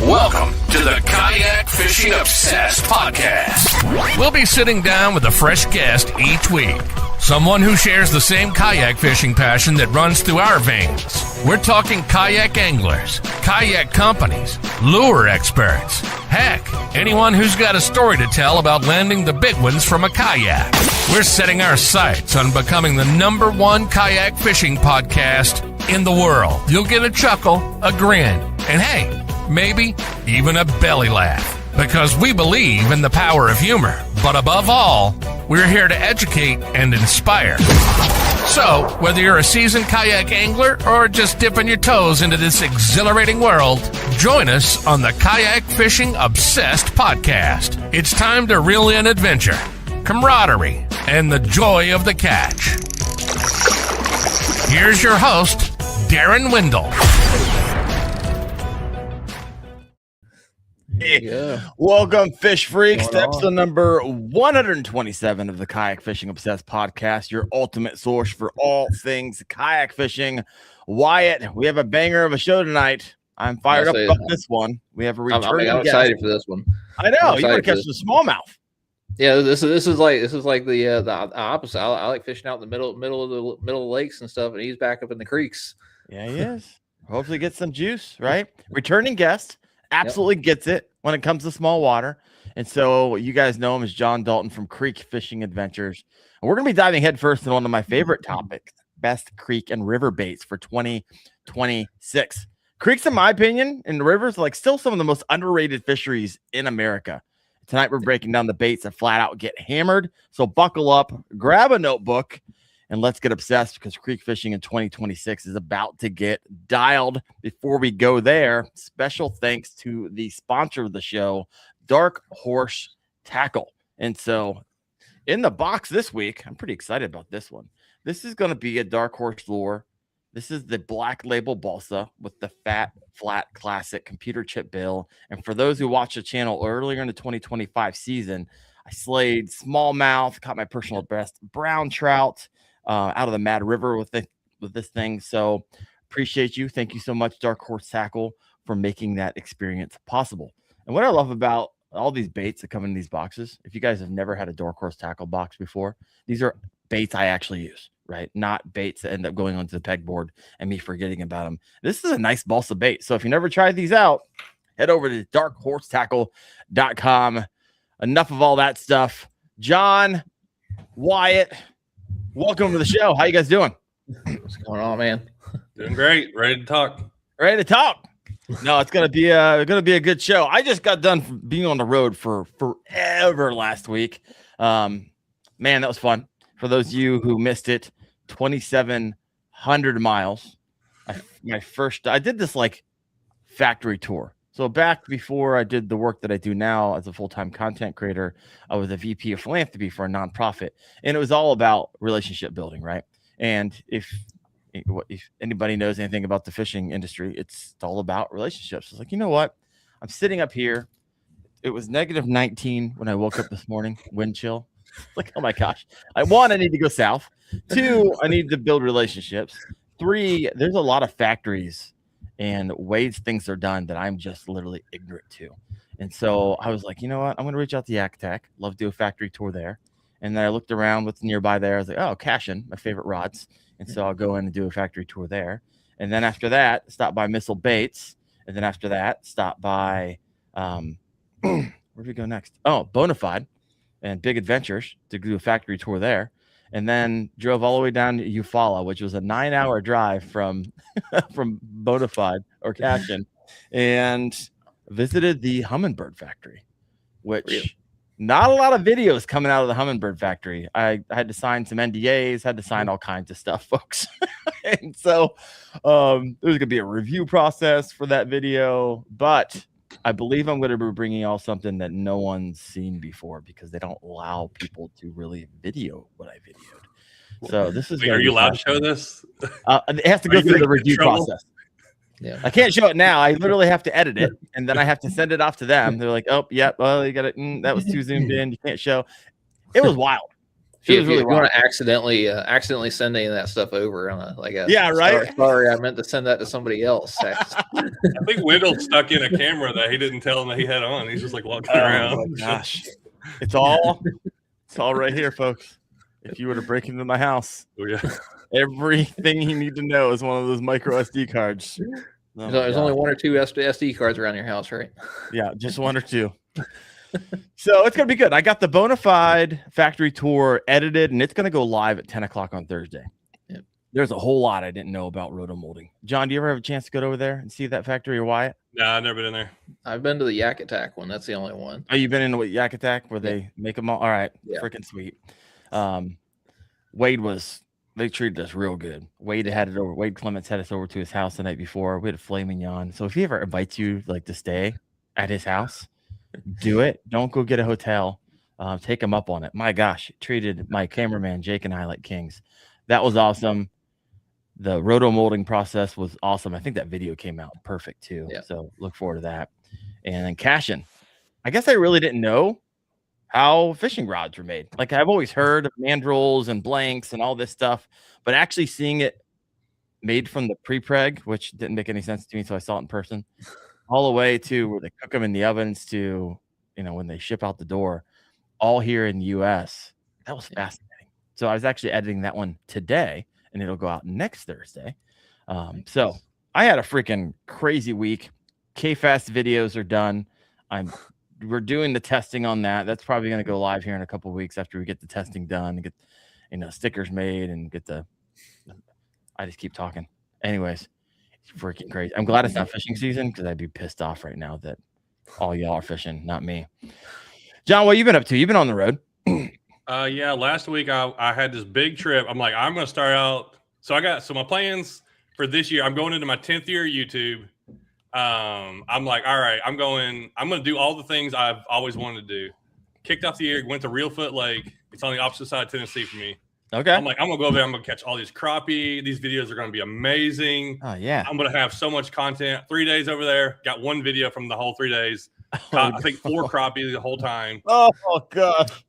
Welcome to the Kayak Fishing Obsessed podcast. We'll be sitting down with a fresh guest each week. Someone who shares the same kayak fishing passion that runs through our veins. We're talking kayak anglers, kayak companies, lure experts. Heck, anyone who's got a story to tell about landing the big ones from a kayak. We're setting our sights on becoming the #1 kayak fishing podcast in the world. You'll get a chuckle, a grin, and hey, maybe even a belly laugh. Because we believe in the power of humor. But above all, we're here to educate and inspire. So, whether you're a seasoned kayak angler or just dipping your toes into this exhilarating world, join us on the Kayak Fishing Obsessed podcast. It's time to reel in adventure, camaraderie, and the joy of the catch. Here's your host, Darren Windle. Yeah. Welcome, Fish Freaks, to episode number 127 of the Kayak Fishing Obsessed podcast, your ultimate source for all things kayak fishing. Wyatt, we have a banger of a show tonight. I'm fired up about this one. We have a returning I'm excited for this one. I know you want to catch some smallmouth. Yeah, this is like the opposite. I like fishing out in the middle of the lakes and stuff, and he's back up in the creeks. Yeah, he is. Hopefully, get some juice. Right, returning guest. Absolutely gets it when it comes to small water. And so you guys know him as John Dalton from Creek Fishing Adventures. And we're going to be diving headfirst into one of my favorite topics, best creek and river baits for 2026. Creeks, in my opinion, and rivers are like still some of the most underrated fisheries in America. Tonight, we're breaking down the baits that flat out get hammered. So buckle up, grab a notebook, and let's get obsessed because creek fishing in 2026 is about to get dialed. Before we go there, special thanks to the sponsor of the show, Dark Horse Tackle. And so in the box this week, I'm pretty excited about this one. This is going to be a Dark Horse lure. This is the Black Label Balsa with the fat, flat, classic computer chip bill. And for those who watched the channel earlier in the 2025 season, I slayed smallmouth, caught my personal best brown trout, out of the Mad River with this thing. So appreciate you. Thank you so much, Dark Horse Tackle, for making that experience possible. And what I love about all these baits that come in these boxes, if you guys have never had a Dark Horse Tackle box before, these are baits I actually use, right? Not baits that end up going onto the pegboard and me forgetting about them. This is a nice balsa bait. So if you never tried these out, head over to darkhorsetackle.com. Enough of all that stuff. John, Wyatt, welcome to the show. How you guys doing? What's going on, man? Doing great. Ready to talk. Ready to talk. No, it's gonna be a good show. I just got done being on the road for forever last week. Man, that was fun. For those of you who missed it, 2,700 miles. I did this like factory tour. So back before I did the work that I do now as a full-time content creator, I was a VP of philanthropy for a nonprofit, and it was all about relationship building, right? And if anybody knows anything about the fishing industry, it's all about relationships. It's like, you know what? I'm sitting up here. It was -19 when I woke up this morning, wind chill. Like, oh my gosh. I need to go south. 2, I need to build relationships. 3, there's a lot of factories and ways things are done that I'm just literally ignorant to. And so I was like, you know what? I'm going to reach out to Yak Attack. Love to do a factory tour there. And then I looked around what's nearby there. I was like, oh, Cashin, my favorite rods. And so I'll go in and do a factory tour there. And then after that, stop by Missile Baits. And then after that, stop by, where do we go next? Oh, Bonafide and Big Adventures to do a factory tour there. And then drove all the way down to Eufaula, which was a 9-hour drive from Bonafide or Cashin, and visited the Hummingbird factory, which not a lot of videos coming out of the Hummingbird factory. I had to sign some NDAs, had to sign all kinds of stuff, folks. And so there's going to be a review process for that video, but I believe I'm going to be bringing y'all something that no one's seen before because they don't allow people to really video what I videoed. So this is. Wait, are you allowed to show this? It has to go through the review process. Yeah, I can't show it now. I literally have to edit it, and then I have to send it off to them. They're like, "Oh, yeah, well, you got it. That was too zoomed in. You can't show." It was wild. If you want to accidentally send any of that stuff over on right. Sorry, I meant to send that to somebody else. I think Wendell stuck in a camera that he didn't tell him that he had on. He's just like walking around. Oh my gosh, it's all right here, folks. If you were to break into my house, everything you need to know is one of those micro SD cards. There's only 1 or 2 SD cards around your house, right? Yeah, just 1 or 2. So it's gonna be good. I got the Bonafide factory tour edited, and it's gonna go live at 10 o'clock on Thursday. Yep. There's a whole lot I didn't know about rotomolding. John, do you ever have a chance to go over there and see that factory, or Wyatt? No, I've never been in there. I've been to the Yak Attack one. That's the only one. Oh, you've been in the Yak Attack where they make them all? All right, freaking sweet. They treated us real good. Wade Clements had us over to his house the night before. We had a filet mignon. So if he ever invites you like to stay at his house, do it. Don't go get a hotel. Take him up on it. My gosh, treated my cameraman Jake and I like kings. That was awesome. The roto molding process was awesome. I think that video came out perfect too. Yeah. So look forward to that. And then Cashin. I guess I really didn't know how fishing rods were made. Like, I've always heard of mandrels and blanks and all this stuff, but actually seeing it made from the pre-preg, which didn't make any sense to me, so I saw it in person, all the way to where they cook them in the ovens to, when they ship out the door, all here in the US. That was fascinating. So I was actually editing that one today, and it'll go out next Thursday. So I had a freaking crazy week. K-Fast videos are done. We're doing the testing on that. That's probably going to go live here in a couple of weeks after we get the testing done and get, stickers made and get I just keep talking. Anyways, it's freaking crazy. I'm glad it's not fishing season because I'd be pissed off right now that all y'all are fishing, not me. John, what you been up to? You've been on the road. Yeah, last week I had this big trip. I'm like, I'm going to start out. So my plans for this year, I'm going into my 10th year of YouTube. I'm like, all right, I'm going to do all the things I've always wanted to do. Kicked off the year, went to Reelfoot Lake. It's on the opposite side of Tennessee for me. Okay. I'm like, I'm going to go over there. I'm going to catch all these crappie. These videos are going to be amazing. Oh, yeah. I'm going to have so much content. 3 days over there. Got one video from the whole 3 days. Caught, I think 4 crappie the whole time. Oh, gosh.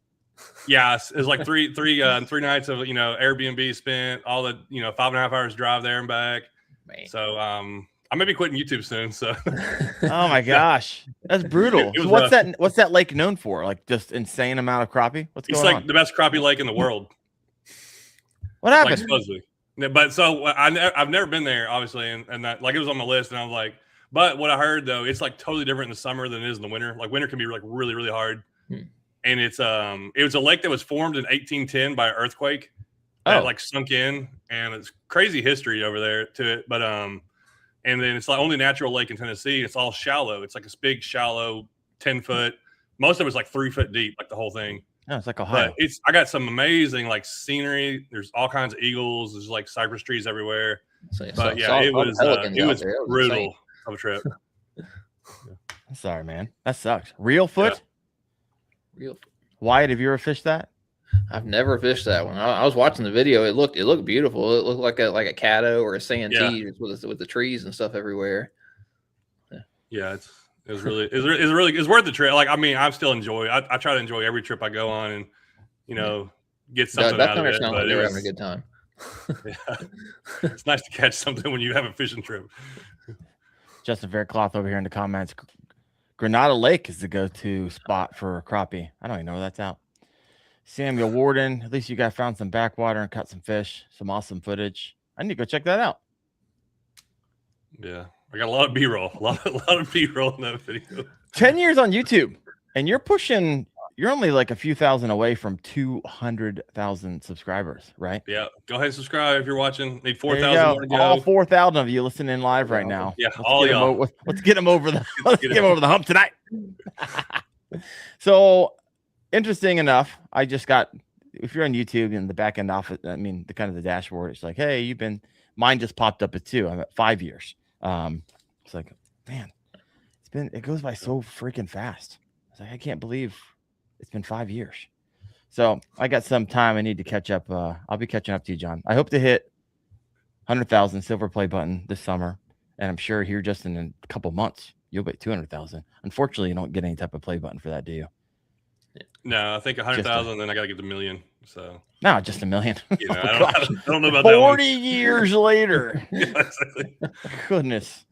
Yeah, it was like three nights of, Airbnb spent, all the, 5.5 hours drive there and back. Man. So, I may be quitting YouTube soon. So, oh my gosh, that's brutal. So what's that lake known for? Like just insane amount of crappie? What's going on? It's like the best crappie lake in the world. What happened? Like, supposedly. But so I've never been there, obviously, and that, like, it was on my list, and I was like, but what I heard though, it's like totally different in the summer than it is in the winter. Like winter can be like really, really hard. And it was a lake that was formed in 1810 by an earthquake that like sunk in, and it's crazy history over there to it. But And then it's like only natural lake in Tennessee. It's all shallow. It's like this big, shallow, 10-foot. Most of it's like 3 foot deep, like the whole thing. No, it's like Ohio. But I got some amazing like scenery. There's all kinds of eagles. There's like cypress trees everywhere. But yeah, it was brutal of a trip. I'm sorry, man. That sucked. Real foot? Yeah. Real. Wyatt, have you ever fished that? I've never fished that one. I was watching the video. It looked beautiful. It looked like a caddo or a santee with the trees and stuff everywhere. Yeah, it's worth the trip. Like, I mean, I still enjoy. I try to enjoy every trip I go on, and get something out of it. Sounds like they were having a good time. Yeah, it's nice to catch something when you have a fishing trip. Justin Faircloth over here in the comments. Granada Lake is the go-to spot for crappie. I don't even know where that's out. Samuel Warden, at least you guys found some backwater and caught some fish, some awesome footage. I need to go check that out. Yeah, I got a lot of B-roll, a lot of B-roll in that video. 10 years on YouTube, and you're only like a few thousand away from 200,000 subscribers, right? Yeah, go ahead and subscribe if you're watching. Need 4,000 more to go. All 4,000 of you listening live right now. Yeah, all y'all. Let's get them over the over the hump tonight. So, interesting enough, I just got, if you're on YouTube in the back end office, I mean, the dashboard, it's like, hey, mine just popped up at 2. I'm at 5 years. It's like, man, it goes by so freaking fast. It's like, I can't believe it's been 5 years. So I got some time I need to catch up. I'll be catching up to you, John. I hope to hit 100,000 silver play button this summer. And I'm sure here just in a couple months, you'll get 200,000. Unfortunately, you don't get any type of play button for that, do you? No, I think 100,000. Then I got to get the million. So no, just a million. You know, I don't know about that. 40 years later. Yeah, exactly. Goodness.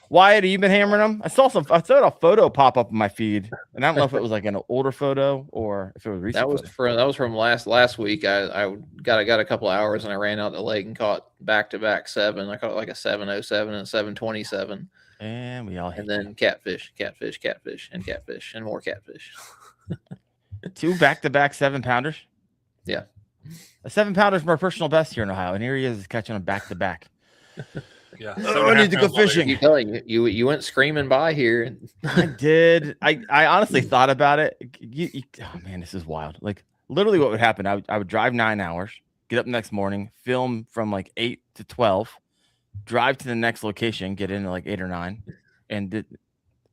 Wyatt, have you been hammering them? I saw a photo pop up in my feed, and I don't know if it was like an older photo or if it was recent. That was from last week. I got a couple of hours and I ran out the lake and caught back-to-back 7. I caught like a 707 and a 727. And we all hate then catfish, and more catfish. 2 back-to-back 7-pounders. Yeah, a 7-pounder is my personal best here in Ohio, and here he is catching them back-to-back. Yeah, I need to go fishing. You went screaming by here. I did. I honestly thought about it. Oh man, this is wild. Like literally, what would happen? I would drive 9 hours, get up the next morning, film from like 8 to 12, drive to the next location, get in at like 8 or 9, and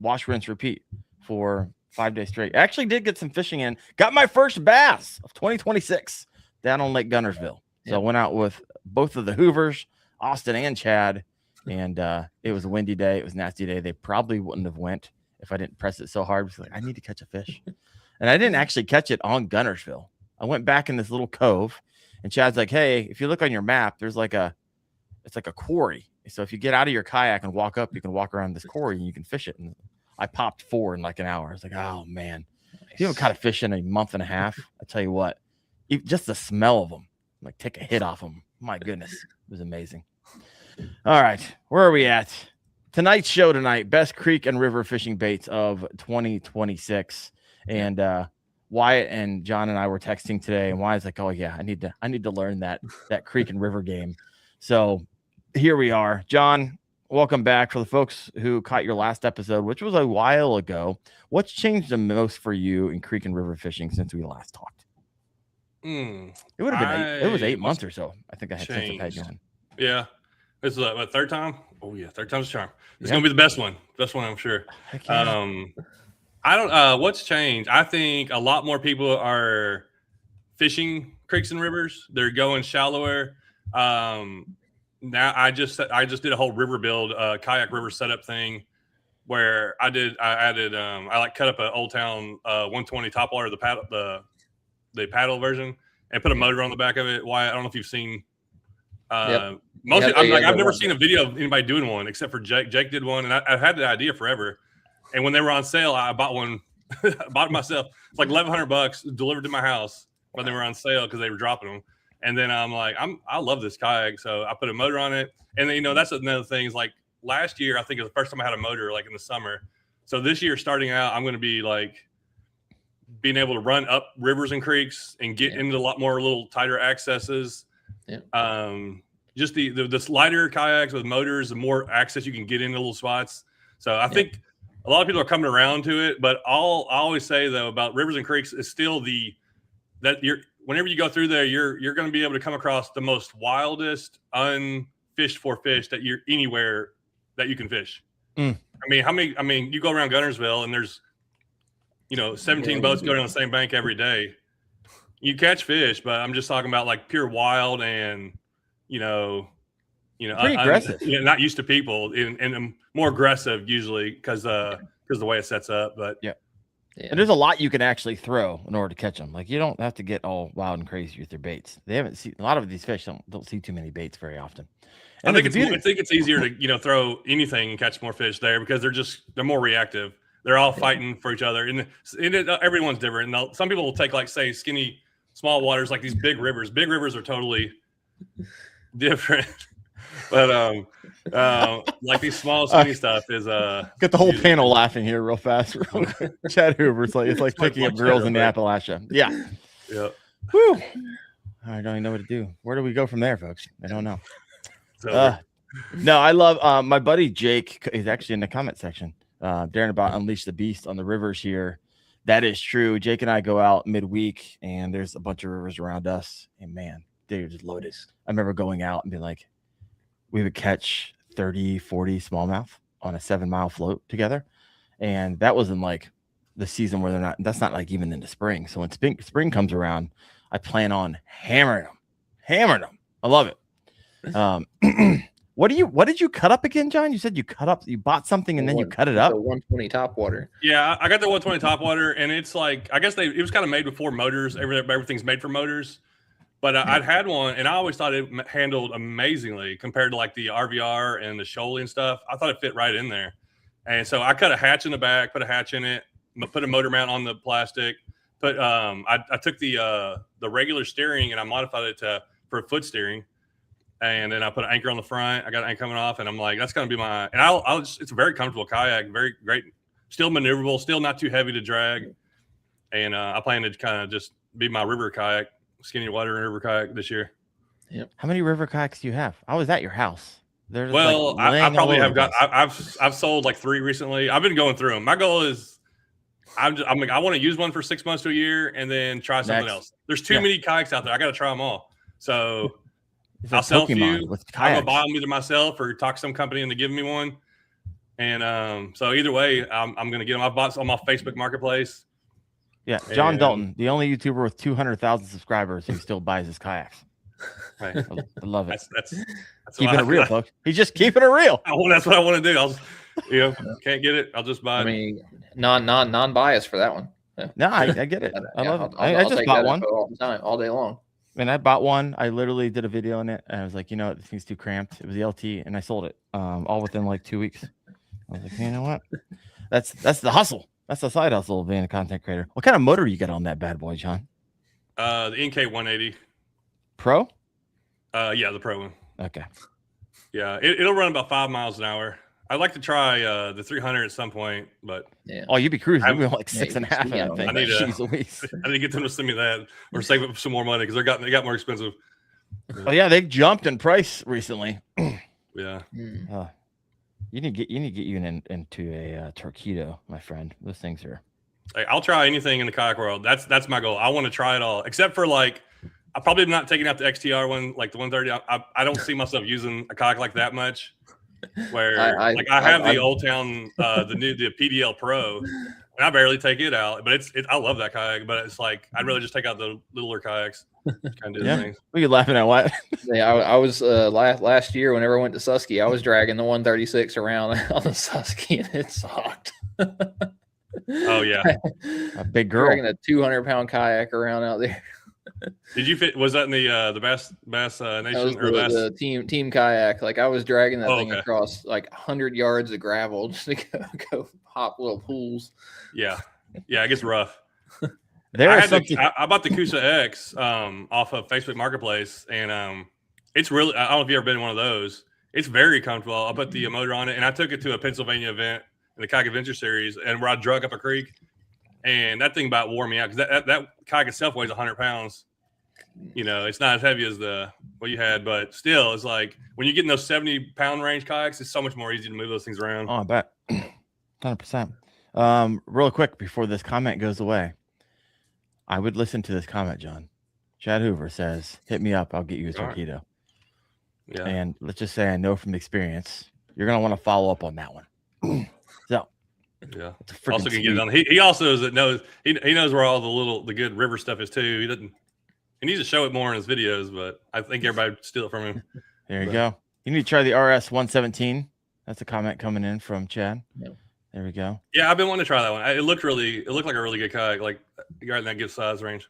wash, rinse, repeat for 5 days straight. I actually did get some fishing in. Got my first bass of 2026 down on Lake Gunnersville. So I went out with both of the Hoovers, Austin and Chad, and it was a windy day. It was a nasty day. They probably wouldn't have went if I didn't press it so hard. It's like, I need to catch a fish. And I didn't actually catch it on Gunnersville. I went back in this little cove, and Chad's like, hey, if you look on your map, there's like it's like a quarry. So if you get out of your kayak and walk up, you can walk around this quarry and you can fish it. And I popped 4 in like an hour. I was like, oh man, if you haven't caught a fish in a month and a half, I tell you what, just the smell of them, like take a hit off them. My goodness, it was amazing. All right, where are we at? Tonight's show tonight, best creek and river fishing baits of 2026. And Wyatt and John and I were texting today, and Wyatt's like, oh yeah, I need to learn that creek and river game. So here we are. John, welcome back. For the folks who caught your last episode, which was a while ago, what's changed the most for you in creek and river fishing since we last talked? It would have been 8 months or so. I think I had since I've had you on. Yeah. This is my third time. Oh yeah, third time's a charm. It's gonna be the best one. Best one, I'm sure. I don't what's changed. I think a lot more people are fishing creeks and rivers. They're going shallower. Now I just did a whole river build, kayak river setup thing where I cut up an Old Town 120 topwater, the paddle version, and put a motor on the back of it. Why? I don't know if you've seen. I've never seen a video of anybody doing one except for Jake. Jake did one, and I've had the idea forever. And when they were on sale, I bought one. Bought it myself. It's like $1,100 delivered to my house when they were on sale because they were dropping them. And then I'm like, I love this kayak, so I put a motor on it. And then that's another thing is like last year I think it was the first time I had a motor like in the summer. So this year starting out, I'm going to be like being able to run up rivers and creeks and get into a lot more little tighter accesses. Yeah. just the lighter kayaks with motors, the more access you can get into little spots. So I think a lot of people are coming around to it. But I always say though about rivers and creeks is still whenever you go through there, you're going to be able to come across the most wildest unfished for fish that you're anywhere that you can fish. I mean, you go around Gunnersville and there's 17 boats going on the same bank every day. You catch fish, but I'm just talking about like pure wild and pretty aggressive. Not used to people and more aggressive usually because the way it sets up. But yeah. And there's a lot you can actually throw in order to catch them. Like you don't have to get all wild and crazy with your baits. They haven't seen a lot of these fish don't see too many baits very often. And I think it's easier to throw anything and catch more fish there because they're more reactive. They're all fighting for each other, and everyone's different. And some people will take like say skinny small waters like these big rivers. Big rivers are totally different. But like these small skinny stuff is get the whole panel laughing here real fast. Chad Hoover's like it's like picking up girls in Appalachia. Yeah. Yeah. Whew. I don't even know what to do. Where do we go from there, folks? I don't know. No, I love my buddy Jake. He's actually in the comment section. Daring about Unleash the Beast on the rivers here. That is true. Jake and I go out midweek, and there's a bunch of rivers around us, and man, they're just loaded. I remember going out and being like, we would catch 30, 40 smallmouth on a 7-mile float together. And that was in like the season where that's not like even in the spring. So when spring comes around, I plan on hammering them. I love it. What did you cut up again, John? You said you bought something and then you cut it up. The 120 top water. Yeah, I got the 120 top water, and it's like I guess it was kind of made before motors. Everything's made for motors. But I'd had one, and I always thought it handled amazingly compared to like the RVR and the Shoaly and stuff. I thought it fit right in there. And so I cut a hatch in the back, put a hatch in it, put a motor mount on the plastic. I took the regular steering and I modified it for foot steering. And then I put an anchor on the front. I got an anchor coming off, and I'm like, that's going to be my. And it's a very comfortable kayak, very great, still maneuverable, still not too heavy to drag. And I plan to kind of just be my river kayak. Skinny water river kayak this year. Yep. How many river kayaks do you have? I was at your house. Well, I probably have got. I've sold like 3 recently. I've been going through them. My goal is, I want to use one for 6 months to a year and then try something else. There's too many kayaks out there. I got to try them all. So I'll sell a few. I'm gonna buy them either myself or talk to some company into giving me one. And so either way, I'm gonna get them. I bought some off Facebook Marketplace. Yeah, John Dalton, the only YouTuber with 200,000 subscribers who still buys his kayaks. Right. I love it. That's keeping it real, folks. He's just keeping it real. That's what I want to do. Can't get it. I'll just buy it. I mean, non-biased for that one. Yeah. No, I get it. I love it. I just bought one all the time, all day long. And I bought one. I literally did a video on it, and I was like, this thing's too cramped. It was the LT, and I sold it all within like 2 weeks. I was like, you know what? That's the hustle. That's the side hustle of being a content creator. What kind of motor you got on that bad boy, John? The NK 180 Pro. Yeah, the Pro one. Okay. Yeah, it'll run about 5 miles an hour. I'd like to try the 300 at some point, but oh, you'd be cruising. You'd be like 6.5. I need to get them to send me that or save up some more money because they got more expensive. Oh yeah, they jumped in price recently. Yeah. You need to get you into a Torpedo, my friend. Those things are. Hey, I'll try anything in the kayak world. That's my goal. I want to try it all, except for like I probably am not taking out the XTR one, like the 130. I don't see myself using a kayak like that much. Where I have the Old Town, the PDL Pro, and I barely take it out. But I love that kayak, but it's like I'd rather just take out the littler kayaks. Kind of things. What are you laughing at? What? Yeah, I was last year whenever I went to Susky, I was dragging the 136 around on the Susky, and it sucked. Oh yeah, a big girl dragging a 200-pound kayak around out there. Did you fit? Was that in the Bass Nation or the team kayak? Like I was dragging that thing across like 100 yards of gravel just to go hop little pools. Yeah, it gets rough. I bought the Kusa X off of Facebook Marketplace, and it's really. I don't know if you've ever been in one of those. It's very comfortable. I put the motor on it, and I took it to a Pennsylvania event in the Kayak Adventure Series, and where I drug up a creek. And that thing about wore me out because that kayak itself weighs 100 pounds it's not as heavy as what you had, but still, it's like when you get in those 70-pound range kayaks, it's so much more easy to move those things around. Oh, I bet. 100%. Real quick before this comment goes away, I would listen to this comment, John. Chad Hoover says, "Hit me up. I'll get you a Torpedo." Yeah. And let's just say I know from experience, you're going to want to follow up on that one. So, yeah. it's Also can get it on. He also knows he knows where all the good river stuff is too. He needs to show it more in his videos, but I think everybody would steal it from him. There you go. You need to try the RS 117. That's a comment coming in from Chad. Yep. There we go. Yeah, I've been wanting to try that one. It looked like a really good kayak, like you're in that good size range.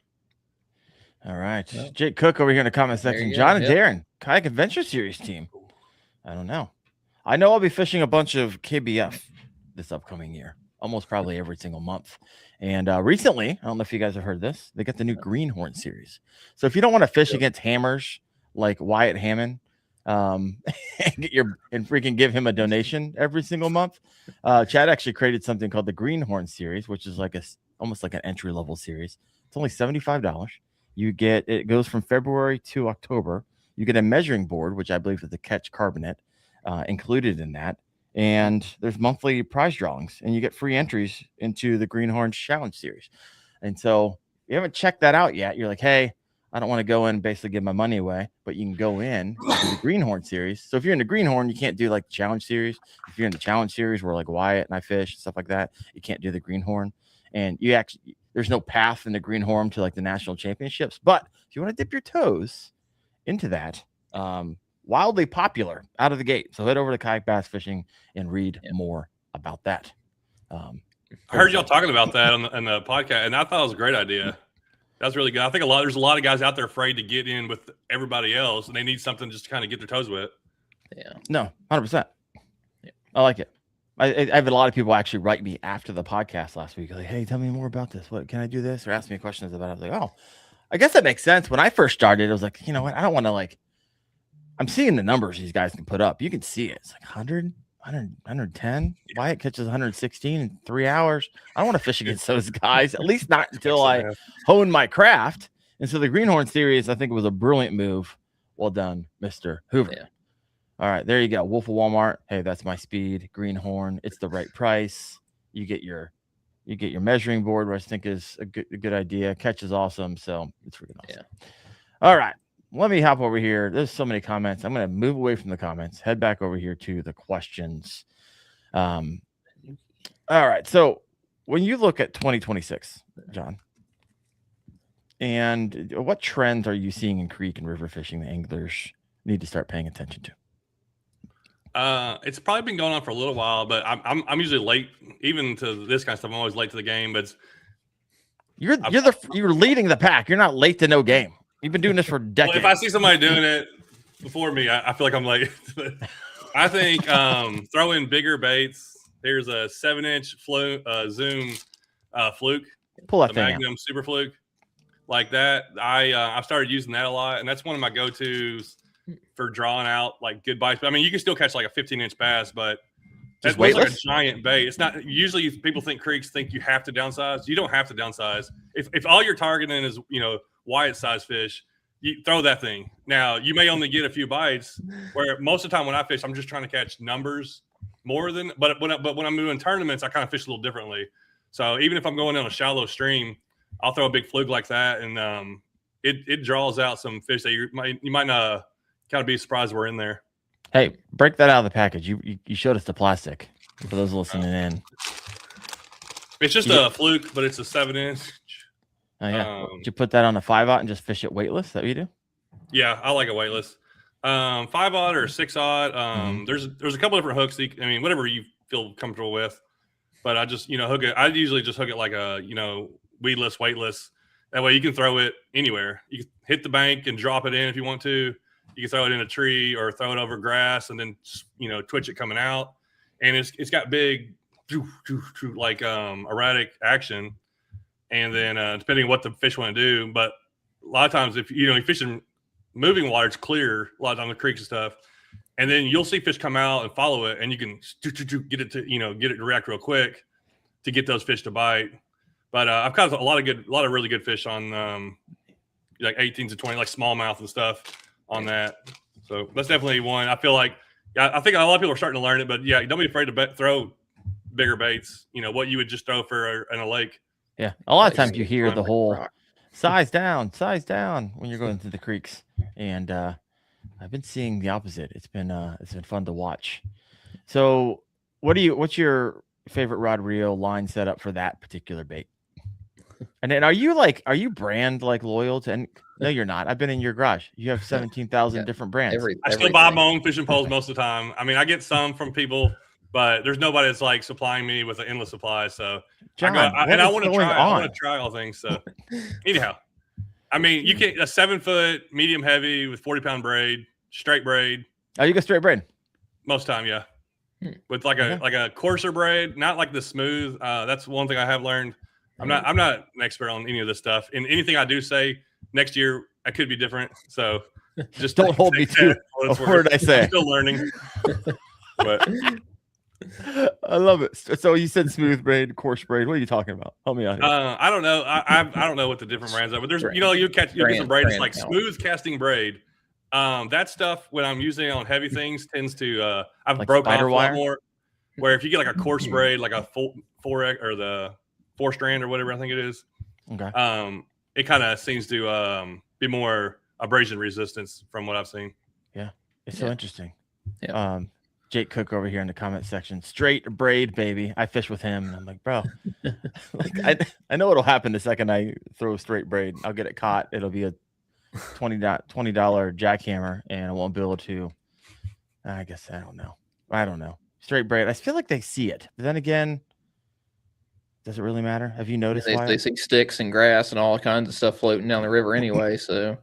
All right. Yep. Jake Cook over here in the comment There section. you John go. and Darren, Kayak Adventure Series team. I don't know. I know I'll be fishing a bunch of KBF this upcoming year, almost probably every single month. And recently, I don't know if you guys have heard this, they got the new Greenhorn series. So if you don't want to fish against hammers like Wyatt Hammond, and freaking give him a donation every single month, Chad actually created something called the Greenhorn series, which is like almost like an entry level series. It's only $75. It goes from February to October. You get a measuring board, which I believe is the Catch Carbonate, included in that. And there's monthly prize drawings, and you get free entries into the Greenhorn Challenge series. And so if you haven't checked that out yet, you're like, hey, I don't want to go in and basically give my money away, but you can go in to the Greenhorn series. So if you're in the Greenhorn, you can't do like the Challenge series. If you're in the Challenge series where like Wyatt and I fish and stuff like that, you can't do the Greenhorn. And there's no path in the Greenhorn to like the national championships. But if you want to dip your toes into that, wildly popular out of the gate. So head over to Kayak Bass Fishing and read more about that. I heard y'all talking about that on the podcast, and I thought it was a great idea. That's really good. I think there's a lot of guys out there afraid to get in with everybody else, and they need something just to kind of get their toes wet. Yeah. No, 100%. Yeah. I like it. I have a lot of people actually write me after the podcast last week. Like, hey, tell me more about this. What can I do this? Or ask me questions about it. I was like, oh, I guess that makes sense. When I first started, I was like, you know what? I don't want to I'm seeing the numbers these guys can put up. You can see it. It's like 100, 110. Wyatt catches 116 in 3 hours. I don't want to fish against those guys, at least not until I hone my craft. And so the Greenhorn series, I think it was a brilliant move. Well done, Mr. Hoover. Yeah. All right, there you go. Wolf of Walmart. Hey, that's my speed. Greenhorn. It's the right price. You get your measuring board, which I think is a good idea. Catch is awesome. So it's freaking awesome. Yeah. All right. Let me hop over here. There's so many comments. I'm going to move away from the comments, head back over here to the questions. All right. So when you look at 2026, John, and what trends are you seeing in creek and river fishing that anglers need to start paying attention to? It's probably been going on for a little while, but I'm usually late, even to this kind of stuff. I'm always late to the game, but you're leading the pack. You're not late to no game. You've been doing this for decades. Well, if I see somebody doing it before me, I feel like I'm late. I think throw in bigger baits. Here's a 7-inch zoom fluke. Pull that the thing Magnum out. Super Fluke, like that. I've started using that a lot, and that's one of my go-tos for drawing out like good bites. But I mean, you can still catch like a 15-inch bass, but that's like a giant bait. It's not usually people think creeks think you have to downsize. You don't have to downsize. If all you're targeting is Wyatt size fish, you throw that thing. Now you may only get a few bites. Where most of the time when I fish, I'm just trying to catch numbers more than. But when I'm doing tournaments, I kind of fish a little differently. So even if I'm going on a shallow stream, I'll throw a big fluke like that, and it draws out some fish that you might not kind of be surprised we're in there. Hey, break that out of the package. You showed us the plastic for those listening in. It's just a fluke, but it's a 7-inch. Oh yeah. Did you put that on a 5-aught and just fish it weightless? Is that what you do? Yeah, I like it weightless. 5-aught or 6-aught. There's a couple different hooks. Whatever you feel comfortable with. But I just hook it. I usually just hook it like a weedless, weightless. That way you can throw it anywhere. You can hit the bank and drop it in if you want to. You can throw it in a tree or throw it over grass and then twitch it coming out. And it's got big like erratic action. And then depending on what the fish want to do, but a lot of times if you fish in moving water, it's clear. A lot of times the creeks and stuff, and then you'll see fish come out and follow it, and you can get it to react real quick to get those fish to bite. But I've caught a lot of really good fish on like 18 to 20, like smallmouth and stuff on that. So that's definitely one. I feel like, I think a lot of people are starting to learn it, but yeah, don't be afraid to throw bigger baits. What you would just throw for in a lake. Yeah, a lot of times you hear the whole size down when you're going through the creeks, and I've been seeing the opposite. It's been fun to watch. So, what's your favorite rod, reel, line setup for that particular bait? And then are you brand loyal to? And no, you're not. I've been in your garage. You have 17,000 different brands. I still buy my own fishing poles most of the time. I mean, I get some from people, but there's nobody that's supplying me with an endless supply. So John, I want to try all things. So anyhow, I mean, you can a 7-foot medium heavy with 40-pound braid, straight braid. Oh, you go straight braid most time, yeah. With like a coarser braid, not like the smooth. That's one thing I have learned. I'm not an expert on any of this stuff. And anything I do say next year, I could be different. So just don't hold me to a word I say. I'm still learning. But I love it. So you said smooth braid, coarse braid. What are you talking about? Help me out here. I don't know. I don't know what the different brands are, but there's you get some braid that's like smooth casting braid. That stuff when I'm using it on heavy things tends to I've broke off a lot more. Where if you get like a coarse braid, like a 4 or the 4-strand or whatever I think it is, okay. It kind of seems to be more abrasion resistance from what I've seen. Yeah, it's so interesting. Yeah. Jake Cook over here in the comment section, straight braid, baby. I fish with him, and I'm like, bro, I know what'll happen the second I throw straight braid. I'll get it caught. It'll be a $20 jackhammer, and I won't be able to. I guess I don't know. Straight braid. I feel like they see it, but then again, does it really matter? Have you noticed? They see sticks and grass and all kinds of stuff floating down the river anyway. So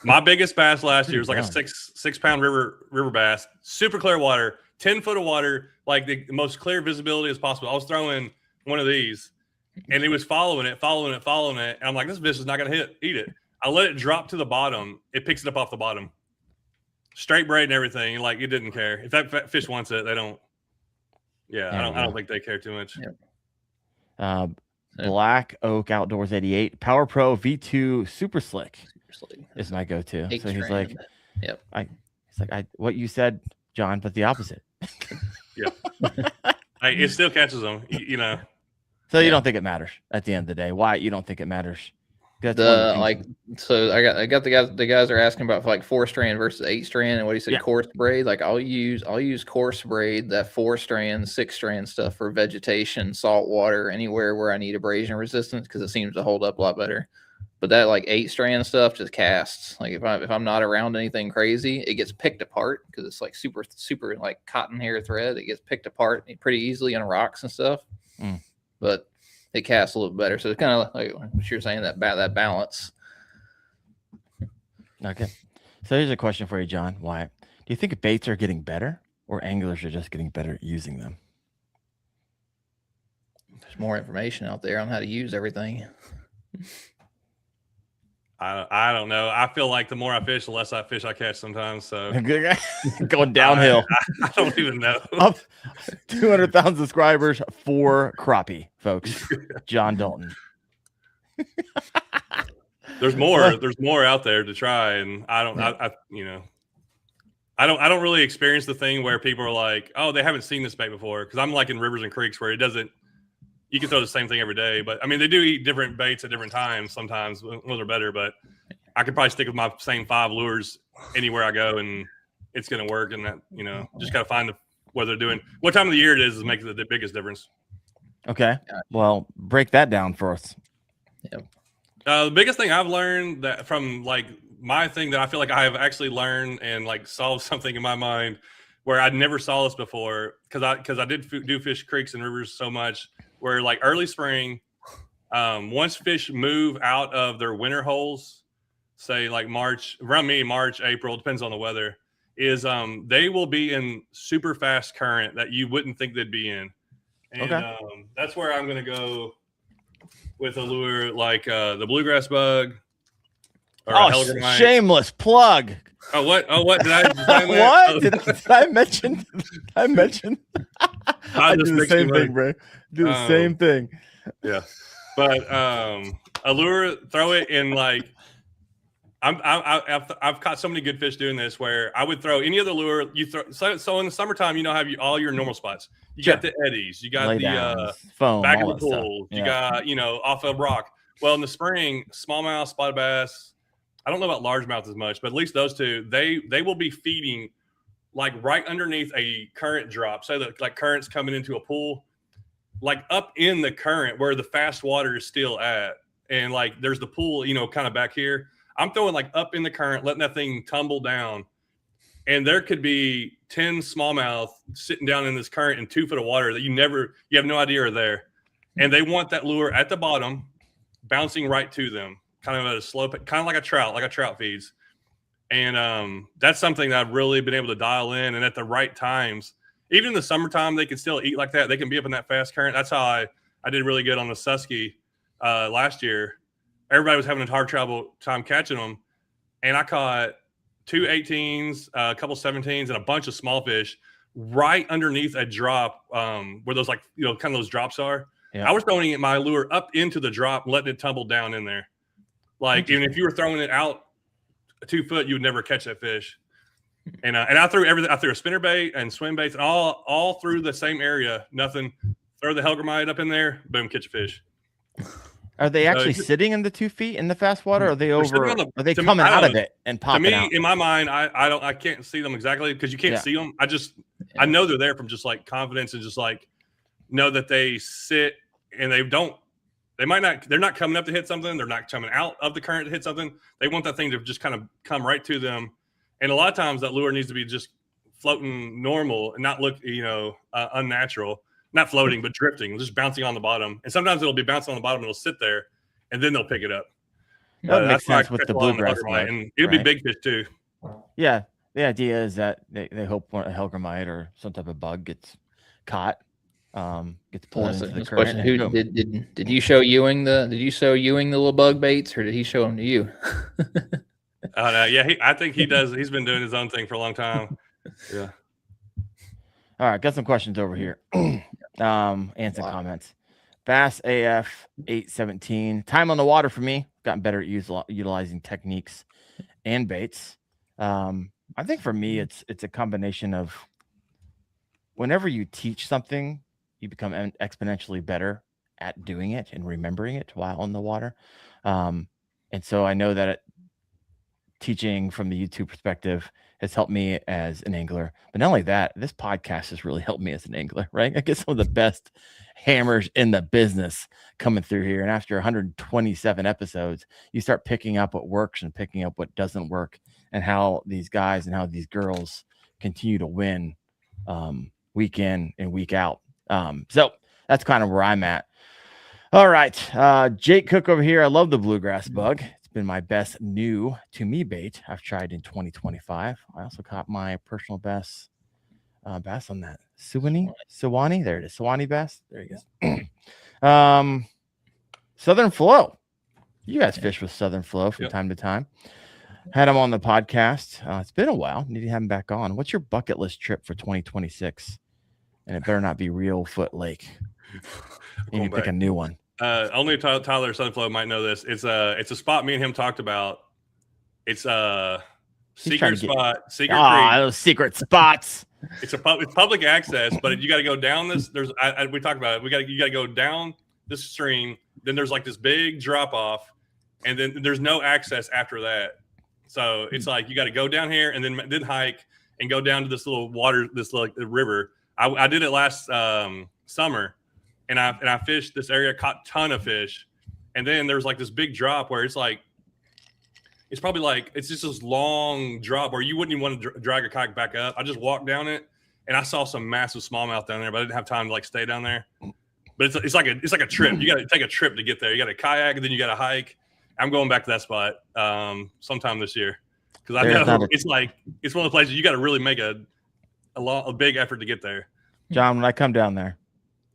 my biggest bass last year was like a 6-pound river bass, super clear water, 10 foot of water, like the most clear visibility as possible. I was throwing one of these, and it was following it. And I'm like, this fish is not going to eat it. I let it drop to the bottom. It picks it up off the bottom. Straight braid and everything. Like, it didn't care. If that fish wants it, they don't. Yeah, I don't think they care too much. Yeah. Black Oak Outdoors 88 Power Pro V2 Super Slick is my go-to. So he's like, what you said, John, but the opposite. Yeah. It still catches them, So you don't think it matters at the end of the day? Why you don't think it matters? So I got the guys are asking about like 4-strand versus 8-strand and what he said coarse braid. Like I'll use coarse braid, that 4-strand, 6-strand stuff for vegetation, salt water, anywhere where I need abrasion resistance because it seems to hold up a lot better. But that like 8-strand stuff just casts. Like if I'm not around anything crazy, it gets picked apart because it's like super like cotton hair thread. It gets picked apart pretty easily on rocks and stuff. But it casts a little better. So it's kind of like what you're saying, that balance. Okay. So here's a question for you, John. Wyatt. Do you think baits are getting better or anglers are just getting better at using them? There's more information out there on how to use everything. I don't know. I feel like the more I fish, the less I catch sometimes. So going downhill. I don't even know. Up 200,000 subscribers for crappie, folks. John Dalton. There's more out there to try, and I don't really experience the thing where people are like, oh, they haven't seen this bait before, because I'm like in rivers and creeks where it doesn't. You can throw the same thing every day, but I mean, they do eat different baits at different times. Sometimes ones are better, but I could probably stick with my same 5 lures anywhere I go, and it's going to work. And that, just got to find what they're doing. What time of the year it is makes the biggest difference. Okay. Well, break that down for us. Yeah. The biggest thing I've learned that from like my thing that I feel like I have actually learned and like solved something in my mind where I never saw this before, because I did do fish creeks and rivers so much. Where like early spring, once fish move out of their winter holes, say like March, April, depends on the weather, is they will be in super fast current that you wouldn't think they'd be in. And that's where I'm going to go with a lure like the bluegrass bug. Or shameless plug. Oh, what? Did I what? Did I mention? I do the same thing, bro. Do the same thing. Yeah. But a lure, throw it in like I've caught so many good fish doing this where I would throw any other lure you throw. So in the summertime, have all your normal spots. You got the eddies, you got the foam, back all of the that pool, stuff. you got off of rock. Well, in the spring, smallmouth, spotted bass. I don't know about largemouth as much, but at least those two, they will be feeding like right underneath a current drop. So that like current's coming into a pool, like up in the current where the fast water is still at, and like there's the pool, kind of back here. I'm throwing like up in the current, letting that thing tumble down. And there could be 10 smallmouth sitting down in this current in 2 foot of water that you have no idea are there. And they want that lure at the bottom, bouncing right to them, kind of at a slow, kind of like a trout feeds. And that's something that I've really been able to dial in. And at the right times, even in the summertime, they can still eat like that. They can be up in that fast current. That's how I did really good on the Susky last year. Everybody was having a hard time catching them. And I caught 2 18s, a couple 17s, and a bunch of small fish right underneath a drop where those kind of those drops are. Yeah. I was throwing my lure up into the drop and letting it tumble down in there. Like, even if you were throwing it out 2 foot, you would never catch that fish. And I threw everything. I threw a spinner bait and swim baits and all through the same area. Nothing. Throw the Hellgrammite up in there. Boom, catch a fish. Are they actually sitting in the 2 feet in the fast water? Or are they over? Are they coming out of it and popping out? To me, in my mind, I can't see them exactly because you can't see them. I know they're there from just like confidence and just like know that they sit and they're not coming up to hit something. They're not coming out of the current to hit something. They want that thing to just kind of come right to them. And a lot of times that lure needs to be just floating normal and not look, unnatural. Not floating, but drifting, just bouncing on the bottom. And sometimes it'll be bouncing on the bottom, it'll sit there, and then they'll pick it up. That makes sense with the bluegrass bug, and it'll be big fish too. Yeah, the idea is that they hope a Hellgrammite or some type of bug gets caught, gets pulled into the current. Who did you show Ewing the little bug baits, or did he show them to you? Yeah, I think he does. He's been doing his own thing for a long time. Yeah. All right, got some questions over here. And some comments. Bass AF 817. Time on the water for me. Gotten better at utilizing techniques and baits. I think for me, it's a combination of whenever you teach something, you become exponentially better at doing it and remembering it while on the water. And so I know that teaching from the YouTube perspective has helped me as an angler, but not only that, this podcast has really helped me as an angler, right? I get some of the best hammers in the business coming through here. And after 127 episodes, you start picking up what works and picking up what doesn't work, and how these guys and how these girls continue to win week in and week out. So that's kind of where I'm at. All right. Jake Cook over here. I love the bluegrass bug. Been my best new to me bait I've tried in 2025. I also caught my personal best bass on that Sewanee. There it is. Sewanee bass. There he goes. Southern Flow. You guys fish with Southern Flow from time to time. Had him on the podcast. It's been a while. Need to have him back on. What's your bucket list trip for 2026? And it better not be Reelfoot Lake. You need to pick a new one. Only Tyler Sunflow might know this. It's a spot me and him talked about. It's a secret spot. Secret creek. Those secret spots. It's public access, but you got to go down this. We talked about it. You got to go down this stream. Then there's like this big drop off, and then there's no access after that. So it's like you got to go down here and then hike and go down to this little water, this little river. I did it last summer. And I fished this area, caught a ton of fish. And then there's like this big drop where it's just this long drop where you wouldn't even want to drag a kayak back up. I just walked down it and I saw some massive smallmouth down there, but I didn't have time to stay down there. But it's like a trip. You got to take a trip to get there. You got to kayak and then you got to hike. I'm going back to that spot sometime this year because I know it's one of the places you got to really make a big effort to get there. John, when I come down there,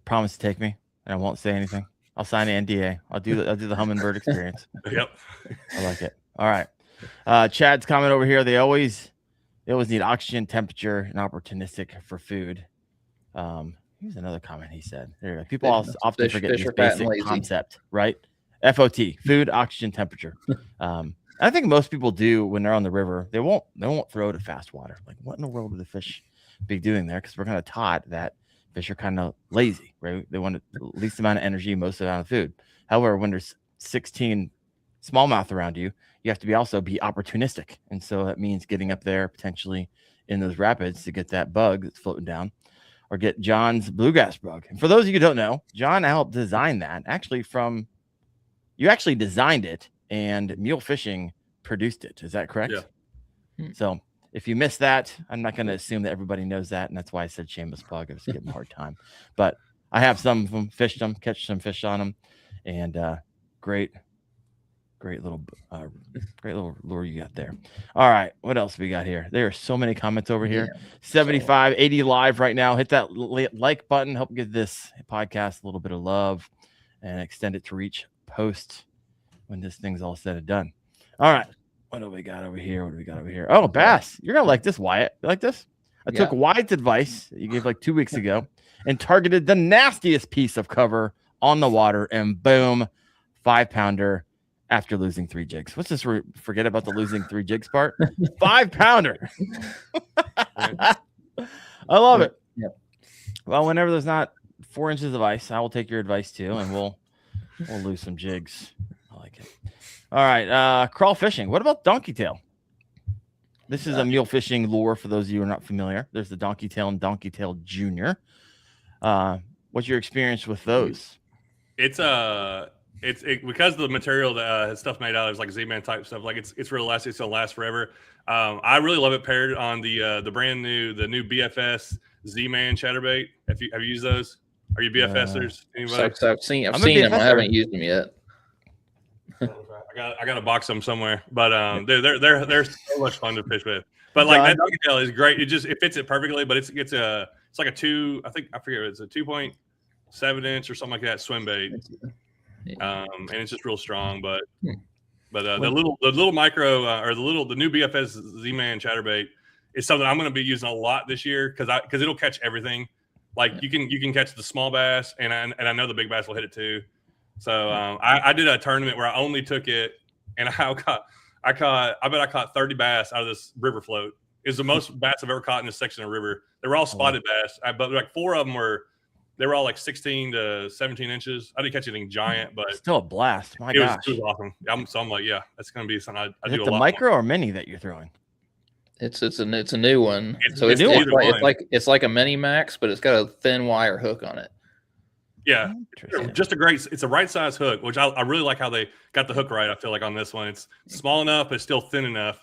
promise to take me, and I won't say anything. I'll sign an NDA. I'll do the hummingbird experience. Yep, I like it. All right. Chad's comment over here. They always need oxygen, temperature, and opportunistic for food. Here's another comment he said. There you go. People often forget this basic concept, right? FOT, food, oxygen, temperature. I think most people do when they're on the river. They won't throw to fast water. Like, what in the world would the fish be doing there? Because we're kind of taught that fish are kind of lazy, right? They want the least amount of energy, most amount of food. However, when there's 16 smallmouth around you, you have to be opportunistic. And so that means getting up there potentially in those rapids to get that bug that's floating down, or get John's bluegrass bug. And for those of you who don't know, John helped design that. You actually designed it, and Mule Fishing produced it. Is that correct? Yeah. So if you missed that, I'm not going to assume that everybody knows that, and that's why I said shameless plug. I was giving a hard time, but I have some of them, fished them, catch some fish on them, and great little lure you got there. All right, what else we got here? There are so many comments over here. 75, 80 live right now. Hit that like button. Help give this podcast a little bit of love and extend it to reach post when this thing's all said and done. All right, what do we got over here? Oh, bass. You're gonna like this, Wyatt. You like this? I took Wyatt's advice that you gave like 2 weeks ago and targeted the nastiest piece of cover on the water, and boom, 5-pounder after losing 3 jigs. What's this? Forget about the losing 3 jigs part. 5-pounder. I love it. Yep. Well, whenever there's not 4 inches of ice, I will take your advice too, and we'll lose some jigs. I like it. All right, crawl fishing. What about donkey tail? This is a mule fishing lure for those of you who are not familiar. There's the donkey tail and donkey tail junior. What's your experience with those? It's because of the material that stuff made out of, like Z-Man type stuff. Like it's real elastic. It's gonna last forever. I really love it paired on the brand new BFS Z-Man chatterbait. Have you used those? Are you BFSers? Anybody? So I've seen them. I haven't used them yet. I got a box of them somewhere, but they're so much fun to fish with. But like that donkey tail is great. It fits it perfectly. But it's like a 2. I forget. It's a 2.7 inch or something like that swim bait. And it's just real strong. But the little micro or the new BFS Z-Man chatterbait is something I'm going to be using a lot this year because it'll catch everything. Like you can catch the small bass, and I know the big bass will hit it too. So I did a tournament where I only took it, and I bet I caught 30 bass out of this river float. It's the most bass I've ever caught in this section of river. They were all spotted bass, but like 4 of them were all like 16 to 17 inches. I didn't catch anything giant, but still a blast. My gosh, it was awesome. So I'm like, yeah, that's going to be something I do a lot. The micro more. Or mini that you're throwing? It's a new one. It's like a mini max, but it's got a thin wire hook on it. Yeah, it's a right size hook, which I really like how they got the hook right. I feel like on this one, it's small enough but still thin enough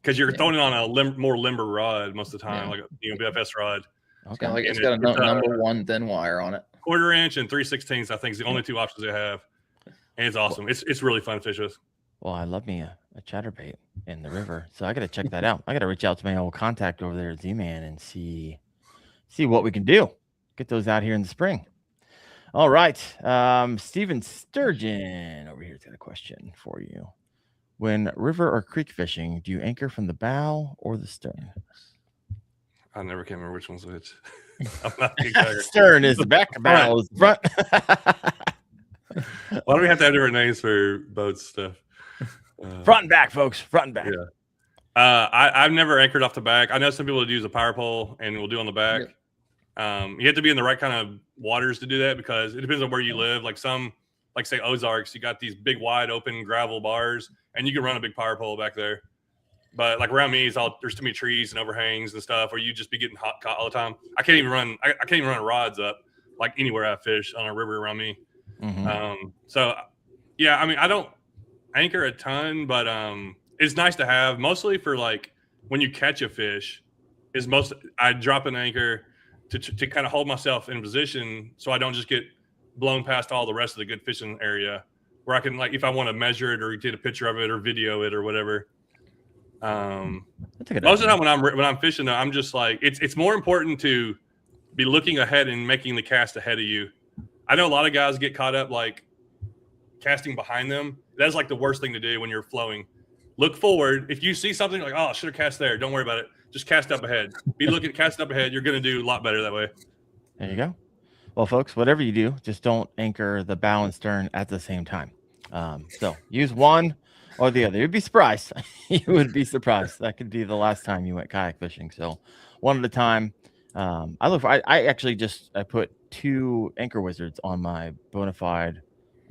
because you're throwing it on a more limber rod most of the time, like a BFS rod. Okay. It's got a number 1 thin wire on it. 1/4 inch and 3/16. I think is the only 2 options they have, and it's awesome. It's really fun to fish with. Well, I love me a chatterbait in the river, so I got to check that out. I got to reach out to my old contact over there at Z-Man and see what we can do. Get those out here in the spring. All right. Steven Sturgeon over here's got a question for you. When river or creek fishing, do you anchor from the bow or the stern? I never can remember which one's which. I'm not a good Stern is the back, bow is the front. Why do we have to have different names for boats stuff? Front and back, folks. Front and back. Yeah. I've never anchored off the back. I know some people that use a power pole and will do on the back. Yeah. You have to be in the right kind of waters to do that because it depends on where you live. Like say Ozarks, you got these big wide open gravel bars and you can run a big power pole back there. But like around me, there's too many trees and overhangs and stuff where you just be getting caught all the time. I can't even run rods up like anywhere I fish on a river around me. Mm-hmm. So yeah, I mean, I don't anchor a ton, but it's nice to have mostly for like when you catch a fish I drop an anchor to kind of hold myself in position so I don't just get blown past all the rest of the good fishing area where I can, like, if I want to measure it or get a picture of it or video it or whatever. Most of the time when I'm fishing, though, I'm just like, it's more important to be looking ahead and making the cast ahead of you. I know a lot of guys get caught up like casting behind them. That's like the worst thing to do when you're flowing. Look forward. If you see something like, oh, I should have cast there, don't worry about it. Just cast up ahead. Cast up ahead. You're going to do a lot better that way. There you go. Well, folks, whatever you do, just don't anchor the bow and stern at the same time. So use one or the other. You'd be surprised. You would be surprised. That could be the last time you went kayak fishing. So one at a time. I put 2 Anchor Wizards on my Bonafide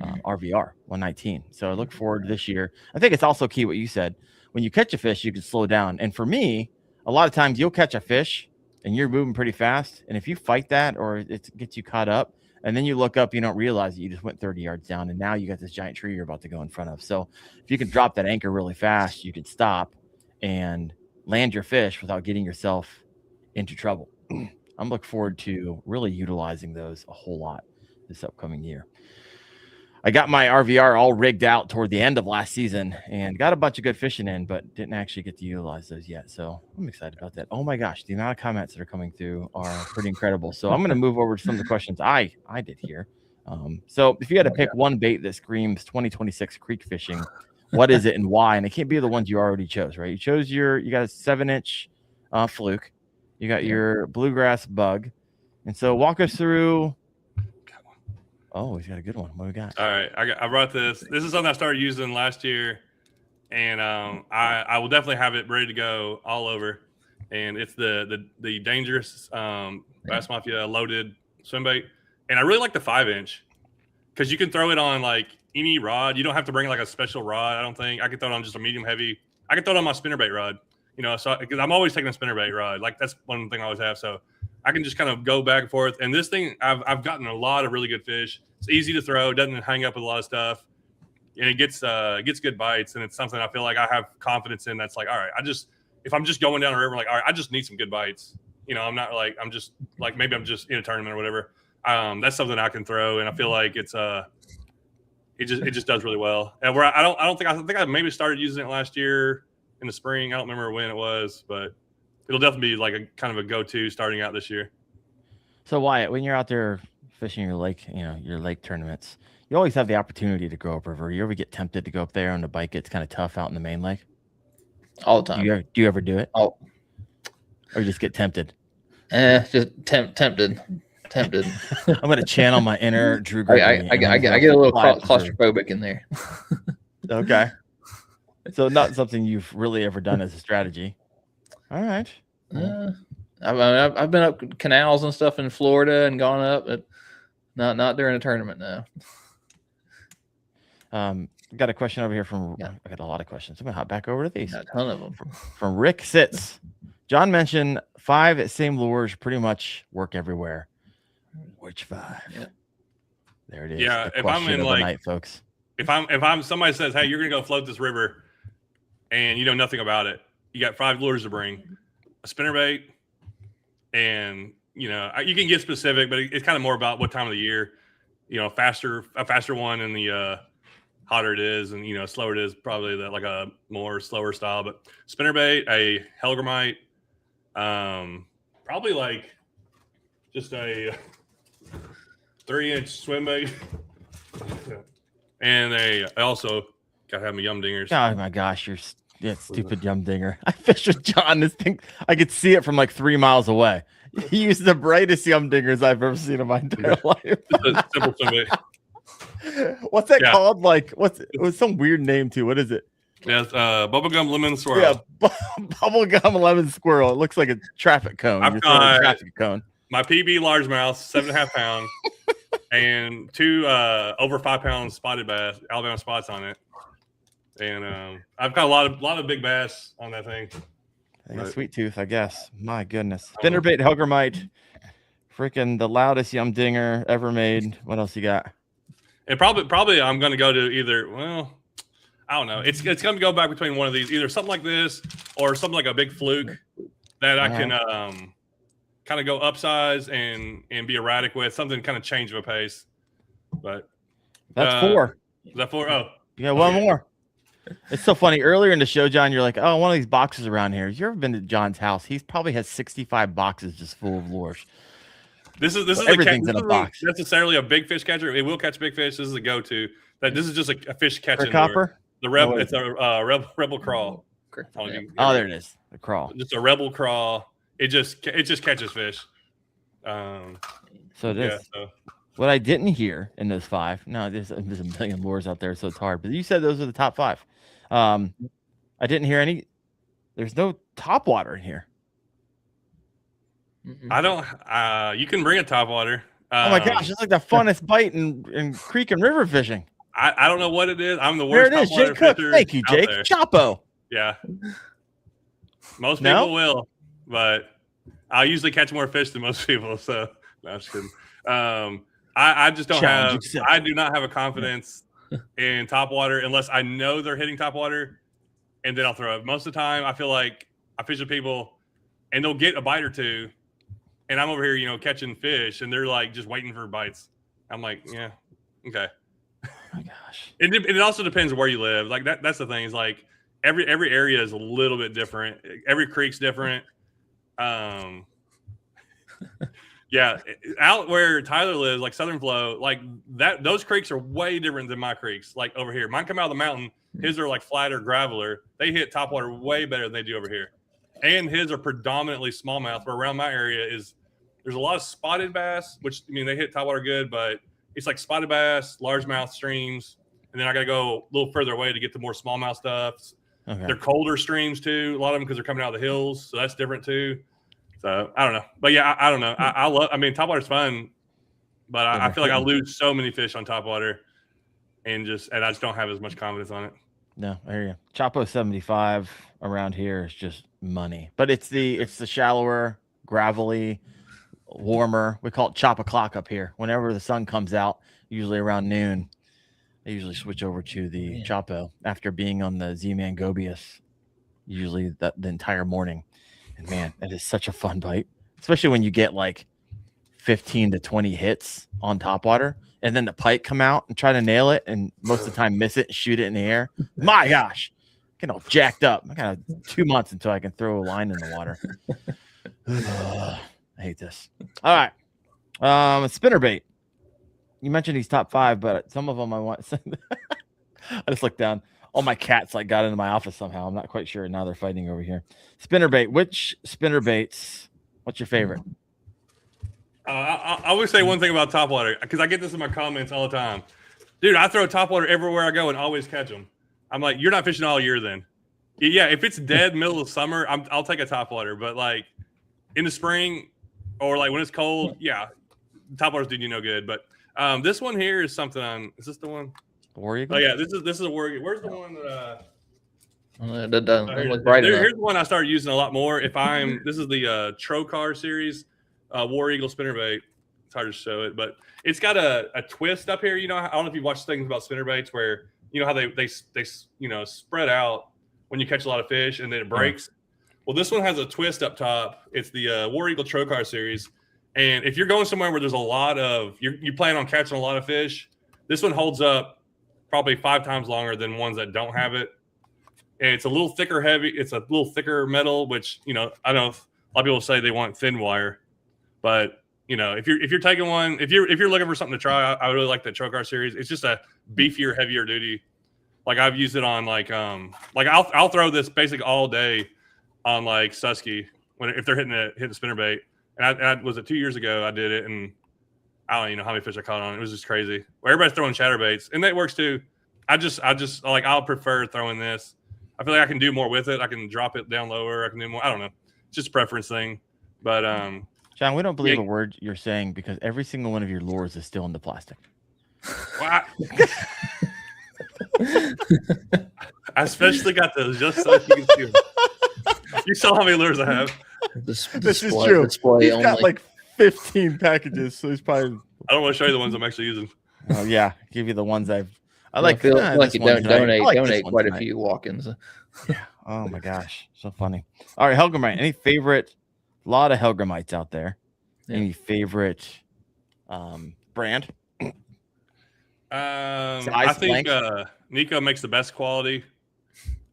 RVR 119. So I look forward to this year. I think it's also key what you said. When you catch a fish, you can slow down. And for me, a lot of times you'll catch a fish and you're moving pretty fast. And if you fight that or it gets you caught up, and then you look up, you don't realize that you just went 30 yards down, and now you got this giant tree you're about to go in front of. So if you can drop that anchor really fast, you can stop and land your fish without getting yourself into trouble. I'm looking forward to really utilizing those a whole lot this upcoming year. I got my RVR all rigged out toward the end of last season and got a bunch of good fishing in, but didn't actually get to utilize those yet. So I'm excited about that. Oh my gosh, the amount of comments that are coming through are pretty incredible. So I'm going to move over to some of the questions I did here. So if you had to pick one bait that screams 2026 creek fishing, what is it and why? And it can't be the ones you already chose, right? You got a 7-inch fluke. You got your bluegrass bug. And so walk us through. Oh, he's got a good one. What do we got? All right, I brought this. This is something I started using last year, and I will definitely have it ready to go all over. And it's the dangerous Bass Mafia loaded swim bait, and I really like the 5-inch because you can throw it on like any rod. You don't have to bring like a special rod. I don't think I can throw it on just a medium heavy. I can throw it on my spinnerbait rod. So because I'm always taking a spinnerbait rod, like that's one thing I always have. So I can just kind of go back and forth. And this thing, I've gotten a lot of really good fish. It's easy to throw, doesn't hang up with a lot of stuff, and it gets good bites. And it's something I feel like I have confidence in. That's like, all right, if I'm just going down a river, like, all right, I just need some good bites. I'm not like maybe I'm just in a tournament or whatever. That's something I can throw, and I feel like it just does really well. And where I think I maybe started using it last year in the spring. I don't remember when it was, but it'll definitely be like a kind of a go-to starting out this year. So Wyatt, when you're out there fishing your lake, your lake tournaments, you always have the opportunity to go upriver. You ever get tempted to go up there on the bike? It's kind of tough out in the main lake. All the time. Do you ever do it? Oh, or just get tempted? Just tempted. I'm gonna channel my inner Drew Gregory. I get a little claustrophobic in there. Okay. So not something you've really ever done as a strategy. All right. I've been up canals and stuff in Florida and gone up, but not during a tournament now. Got a question over here from. I got a lot of questions. I'm gonna hop back over to these. Got a ton of them from Rick Sitz. John mentioned 5 same lures pretty much work everywhere. Which 5? Yeah. There it is. Yeah, if I'm in like night, folks. If I'm somebody says, hey, you're gonna go float this river, and you know nothing about it, you got 5 lures to bring, a spinnerbait, and you can get specific, but it's kind of more about what time of the year. A faster one, and the hotter it is, and slower it is, probably like a more slower style. But spinnerbait, a Helgramite, probably like just a 3-inch swim bait, and I also gotta have my yum dingers. Oh my gosh, you're stupid yum dinger. I fished with John. This thing, I could see it from like 3 miles away. He used the brightest yum dingers I've ever seen in my entire life. Simple swim bait. What's that called? Like, it was some weird name too. What is it? Yeah, bubblegum lemon swirl. Yeah, bubblegum lemon squirrel. It looks like a traffic cone. I've got a traffic cone. My PB largemouth, 7.5 pound, and 2 over 5 pound spotted bass, Alabama spots on it. And I've got a lot of big bass on that thing. I got sweet tooth, I guess. My goodness. Spinnerbait, Helgramite, freaking the loudest yum dinger ever made. What else you got? And probably I'm going to go to either, well, I don't know. It's going to go back between one of these, either something like this or something like a big fluke that I can kind of go upsize and be erratic with, something kind of change of a pace. But that's 4. Is that 4? Oh, you got one more. It's so funny. Earlier in the show, John, you're like, "Oh, one of these boxes around here." You ever been to John's house? He probably has 65 boxes just full of lures. This is everything's in a box. Necessarily a big fish catcher. It will catch big fish. This is a go-to. This is just a fish catching copper. Lure. It's a rebel crawl. Oh, there it is. The crawl. Just a rebel crawl. It just catches fish. So it is. Yeah, what I didn't hear in those 5. No, there's a million lures out there, so it's hard. But you said those are the top 5. I didn't hear any. There's no topwater in here. I don't. You can bring a topwater. Oh my gosh, it's like the funnest bite in creek and river fishing. I don't know what it is. I'm the There worst. it is, topwater Jake Cook. fisher Thank you, out Jake. there. Chapo. Yeah. Most No? people will, but I usually catch more fish than most people. So no, I'm just kidding. I just don't Challenge have. accepted. I do not have a confidence in topwater unless I know they're hitting topwater, and then I'll throw it. Most of the time, I feel like I fish with people, and they'll get a bite or two, and I'm over here, catching fish, and they're like just waiting for bites. I'm like, yeah, okay. Oh my gosh. It also depends where you live. Like that's the thing is like every area is a little bit different. Every creek's different. Yeah, out where Tyler lives, like Southern Flow, like that. Those creeks are way different than my creeks. Like over here, mine come out of the mountain. His are like flatter, graveler. They hit topwater way better than they do over here. And his are predominantly smallmouth. Where around my area there's a lot of spotted bass, which they hit topwater good, but it's like spotted bass, largemouth streams, and then I got to go a little further away to get to more smallmouth stuff. Okay. They're colder streams too, a lot of them because they're coming out of the hills, so that's different too. So I don't know, but yeah, I don't know. I love. Topwater's fun, but I feel like I lose so many fish on topwater, and I just don't have as much confidence on it. No, I hear you. Chapo 75 around here is just money, but it's the shallower, gravelly, warmer. We call it chop o'clock up here. Whenever the sun comes out, usually around noon, I usually switch over to the Chapo after being on the Z-Man Gobius, usually the entire morning. And man, that is such a fun bite, especially when you get like 15 to 20 hits on topwater and then the pike come out and try to nail it and most of the time miss it and shoot it in the air. My gosh, getting all jacked up. I got 2 months until I can throw a line in the water. I hate this. All right. Spinnerbait. You mentioned he's top 5, but some of them I want. I just looked down. All my cats got into my office somehow. I'm not quite sure. Now they're fighting over here. Spinnerbait. Which spinnerbaits? What's your favorite? I always say one thing about topwater because I get this in my comments all the time. Dude, I throw topwater everywhere I go and always catch them. I'm like, you're not fishing all year then. Yeah, if it's dead middle of summer, I'll take a topwater. But like in the spring or like when it's cold, yeah, topwater's doing you no good. But this one here is something on. Is this the one? War Eagle? Oh yeah, this is a War Eagle. Where's the one that? That doesn't look bright enough. Here's the one I started using a lot more. This is the Trocar series, War Eagle spinnerbait. It's hard to show it, but it's got a twist up here. I don't know if you've watched things about spinnerbaits where how they spread out when you catch a lot of fish and then it breaks. Well, this one has a twist up top. It's the War Eagle Trocar series, and if you're going somewhere where there's a lot of you plan on catching a lot of fish, this one holds up probably 5 times longer than ones that don't have it. And it's a little thicker, heavy. It's a little thicker metal, which, I know a lot of people say they want thin wire, but if you're taking one, if you're looking for something to try, I really like the Trocar series. It's just a beefier, heavier duty. Like I've used it on I'll throw this basically all day on like Susky if they're hitting the spinnerbait. And I was it 2 years ago I did it, and I don't even know how many fish I caught on it. It was just crazy. Well, everybody's throwing chatterbaits, and that works too. I'll prefer throwing this. I feel like I can do more with it. I can drop it down lower. I can do more. I don't know. It's just a preference thing. But John, we don't believe a word you're saying because every single one of your lures is still in the plastic. Well, I especially got those just so you can see them. You saw how many lures I have. This is true. He's got like 15 packages, so he's probably. I don't want to show you the ones I'm actually using. Oh yeah, give you the ones I like. Feel like you donate quite a few walk-ins. Yeah. Oh my gosh, so funny. All right, Helgramite. Any favorite? A lot of Helgramites out there. Yeah. Any favorite brand? I think Nico makes the best quality.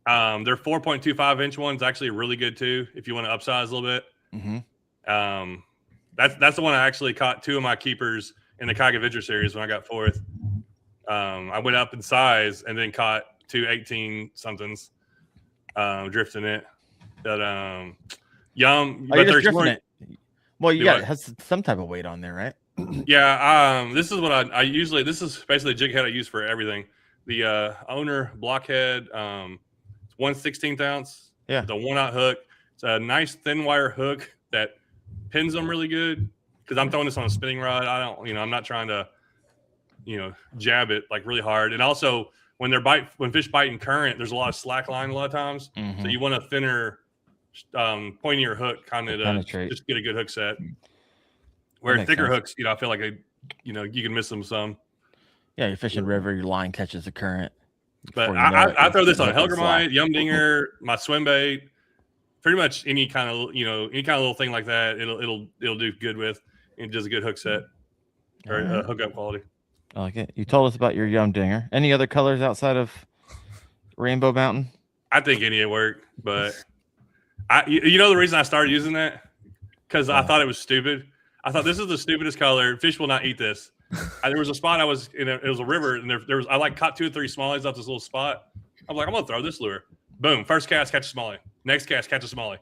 Their 4.25-inch one's actually really good too. If you want to upsize a little bit. Mm-hmm. That's the one I actually caught 2 of my keepers in the Kayak Adventure series when I got 4th. I went up in size and then caught 2 18-somethings drifting it. But but they're drifting it. Well, you got it has some type of weight on there, right? Yeah. This is what I usually. This is basically a jig head I use for everything. The owner blockhead. 1/16 ounce. Yeah. The 1/0 hook. It's a nice thin wire hook that pins them really good. Because I'm throwing this on a spinning rod. I'm not trying to, jab it like really hard. And also when fish bite in current, there's a lot of slack line a lot of times. Mm-hmm. So you want a thinner, pointier hook kind of to penetrate. Just get a good hook set. Where thicker hooks, I feel like you can miss them some. Yeah, you're fishing river, your line catches the current. But I throw this on Hellgrammite, Yum Dinger, my swim bait, pretty much any kind of little thing like that. It'll do good with. It does a good hook set or hookup quality. I like it. You told us about your Yum Dinger. Any other colors outside of Rainbow Mountain? I think any would work, but the reason I started using that because I thought it was stupid. I thought this is the stupidest color. Fish will not eat this. There was a spot I was in. It was a river, and I caught 2 or 3 smallies off this little spot. I'm like, I'm gonna throw this lure. Boom! First cast, catch a smallie. Next cast, catch a smallie.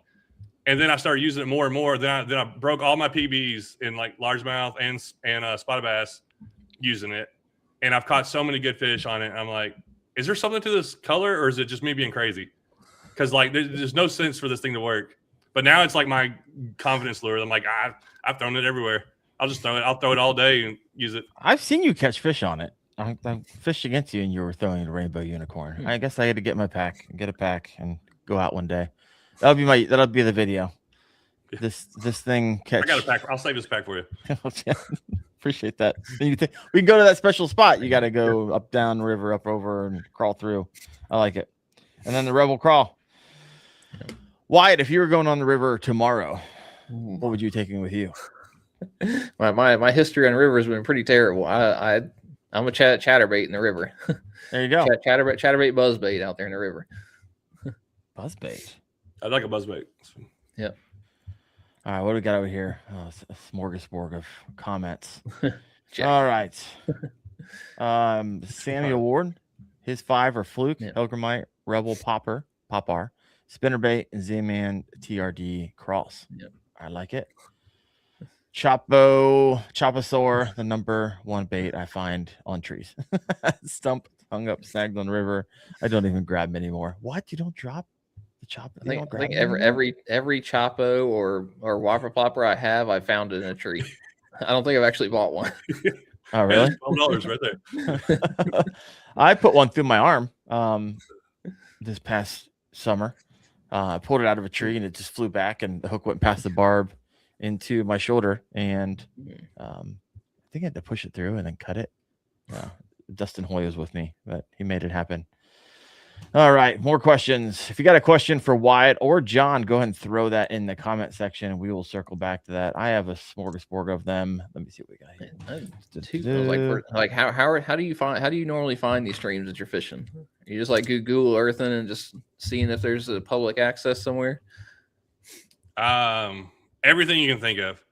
And then I started using it more and more. Then I broke all my PBs in like largemouth and spotted bass using it. And I've caught so many good fish on it. I'm like, is there something to this color or is it just me being crazy? Because like there's no sense for this thing to work. But now it's like my confidence lure. I'm like, I've thrown it everywhere. I'll just throw it. I'll throw it all day and use it. I've seen you catch fish on it. I fished against you and you were throwing a rainbow unicorn. I guess I had to get a pack and go out one day. That'll be the video. This thing catch. I got a pack. I'll save this pack for you. Appreciate that. We can go to that special spot. You got to go up, down, river, up, over, and crawl through. I like it. And then the Rebel Crawl. Wyatt, if you were going on the river tomorrow, what would you be taking with you? My history on rivers has been pretty terrible. I'm a chatterbait in the river. There you go. Chatterbait buzzbait out there in the river. Buzzbait. I like a buzzbait. Yep. All right, what do we got over here? Oh, it's a smorgasbord of comments. All right. Samuel Ward, his 5 are Fluke, Hellgrammite, Rebel Popper, Spinnerbait, and Z-Man TRD Cross. Yep. I like it. Chopasaur, the number 1 bait I find on trees. Stump, hung up, snagged on the river. I don't even grab them anymore. What? You don't drop the chop? I think every Chopo or whopper plopper I found it in a tree. I don't think I've actually bought one. Oh, really? $12 right there. I put one through my arm this past summer. I pulled it out of a tree and it just flew back and the hook went past the barb into my shoulder, and I think I had to push it through and then cut it. Dustin Hoy was with me, but he made it happen. All right, more questions. If you got a question for Wyatt or John, go ahead and throw that in the comment section and we will circle back to that. I have a smorgasbord of them. Let me see what we got here. How do you normally find these streams that you're fishing? You just like Google earthing and just seeing if there's a public access somewhere? Everything you can think of.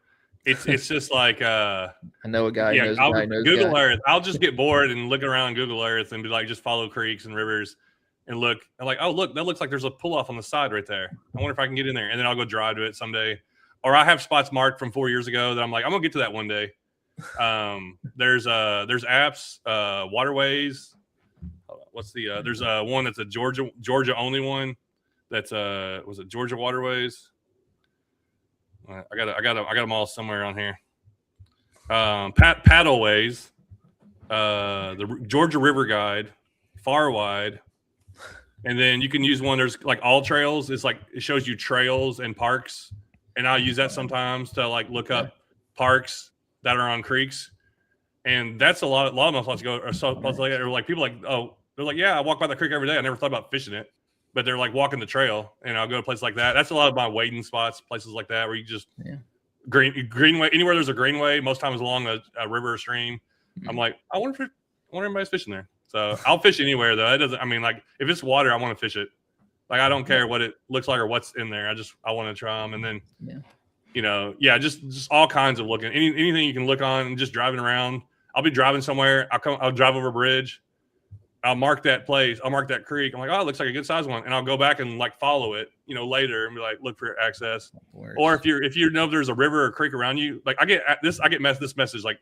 It's just like I know a guy knows a guy knows Google Earth. I'll just get bored and look around Google Earth and be like, just follow creeks and rivers and look. I'm like, oh look, that looks like there's a pull off on the side right there. I wonder if I can get in there, and then I'll go drive to it someday. Or I have spots marked from 4 years ago that I'm like, I'm gonna get to that one day. There's apps, waterways. There's one that's a Georgia only one. That's was it Georgia Waterways? I got them all somewhere on here. Paddleways, the Georgia River Guide, Far Wide, and then you can use one. There's like All Trails. It's like it shows you trails and parks, and I'll use that sometimes to like look up parks that are on creeks, and that's a lot of my spots go are so like people like, oh, they're like, yeah, I walk by the creek every day. I never thought about fishing it. But they're like walking the trail, and I'll go to places like that. That's a lot of my wading spots, places like that where you just greenway, anywhere there's a greenway, most times along a river or stream. I'm like, I wonder if anybody's fishing there. So I'll fish anywhere though. It doesn't. I mean, like if it's water, I want to fish it. Like I don't care what it looks like or what's in there. I want to try them, and then just all kinds of looking. Anything you can look on, and just driving around. I'll be driving somewhere. I'll drive over a bridge. I'll mark that place. I'll mark that creek. I'm like, oh, it looks like a good size one. And I'll go back and like follow it, later and be like, look for access. Or if you know there's a river or creek around you, like I get this message like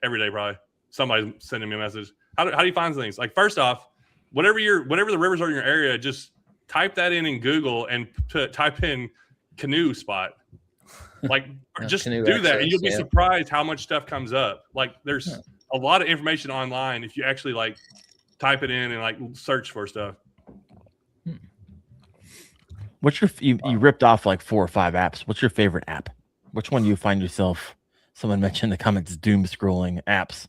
every day, probably somebody's sending me a message. How do you find things? Like first off, whatever the rivers are in your area, just type that in Google and type in canoe spot. Like, just do canoe that, and access, you'll be surprised how much stuff comes up. Like, there's a lot of information online if you actually like type it in and like search for stuff. What's your you ripped off like 4 or 5 apps? What's your favorite app? Which one do you find yourself? Someone mentioned in the comments doom scrolling apps.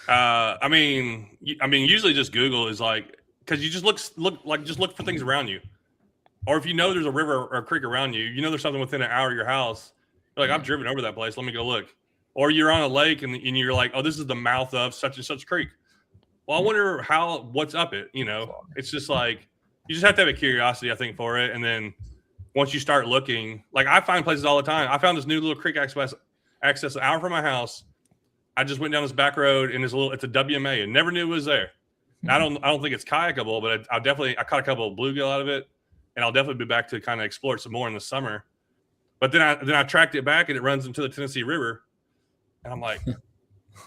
I mean, usually just Google is like, because you just look for things around you, or if you know there's a river or a creek around you, you know there's something within an hour of your house. You're like, I've driven over that place. Let me go look. Or you're on a lake and you're like, oh, this is the mouth of such and such creek. Well, I wonder what's up it. You know, it's just like you just have to have a curiosity, I think, for it, and then once you start looking, like I find places all the time. I found this new little creek access an hour from my house. I just went down this back road and it's a WMA and never knew it was there. I don't think it's kayakable, but I caught a couple of bluegill out of it, and I'll definitely be back to kind of explore it some more in the summer. But then I tracked it back and it runs into the Tennessee River, and I'm like,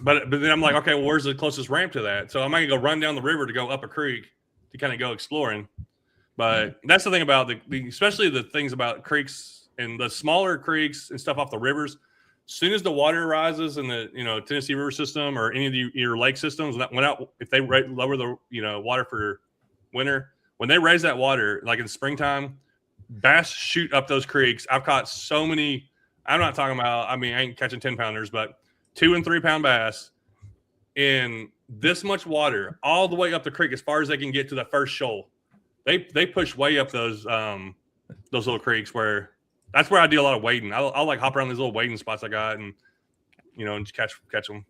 but then I'm like, okay, well, where's the closest ramp to that? So I might go run down the river to go up a creek to kind of go exploring. But that's the thing about especially the things about creeks and the smaller creeks and stuff off the rivers. As soon as the water rises in the Tennessee River system or any of your lake systems, if they lower the water for winter, when they raise that water, like in the springtime, bass shoot up those creeks. I've caught so many. I'm not talking about. I mean, I ain't catching 10-pounders, but 2 and 3 pound bass in this much water all the way up the creek as far as they can get to the first shoal. They push way up those little creeks that's where I do a lot of wading. I'll like hop around these little wading spots I got and just catch them.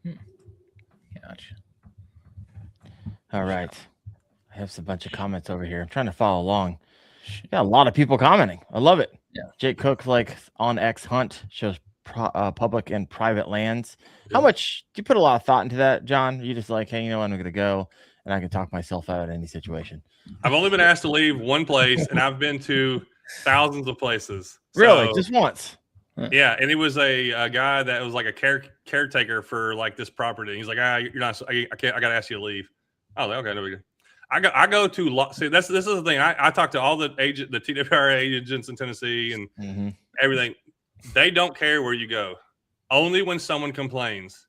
Gotcha. All right. I have a bunch of comments over here. I'm trying to follow along. Got a lot of people commenting. I love it. Yeah. Jake Cook, like on X Hunt, shows public and private lands. Yeah. How much do you put a lot of thought into that, John? You just like, hey, I'm going to go and I can talk myself out of any situation. I've only been asked to leave one place, and I've been to thousands of places. Really? Just once? Yeah, and it was a guy that was like a caretaker for like this property. He's like, you're not. I can't. I got to ask you to leave. I was like, okay, no big deal. I go to see. This is the thing. I talk to all the TWRA agents in Tennessee and everything. They don't care where you go, only when someone complains.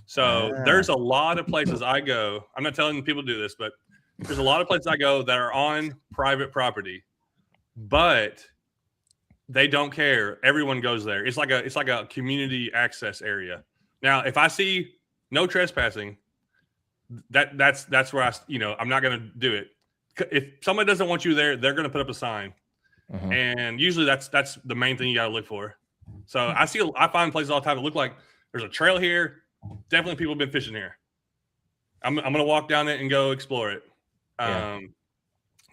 So there's a lot of places I go. I'm not telling people to do this, but there's a lot of places I go that are on private property, but they don't care. Everyone goes there. It's like a community access area. Now, if I see no trespassing, that's where I'm not going to do it. If somebody doesn't want you there, they're going to put up a sign, and usually that's the main thing you got to look for. So I find places all the time that look like there's a trail here. Definitely people have been fishing here. I'm going to walk down it and go explore it.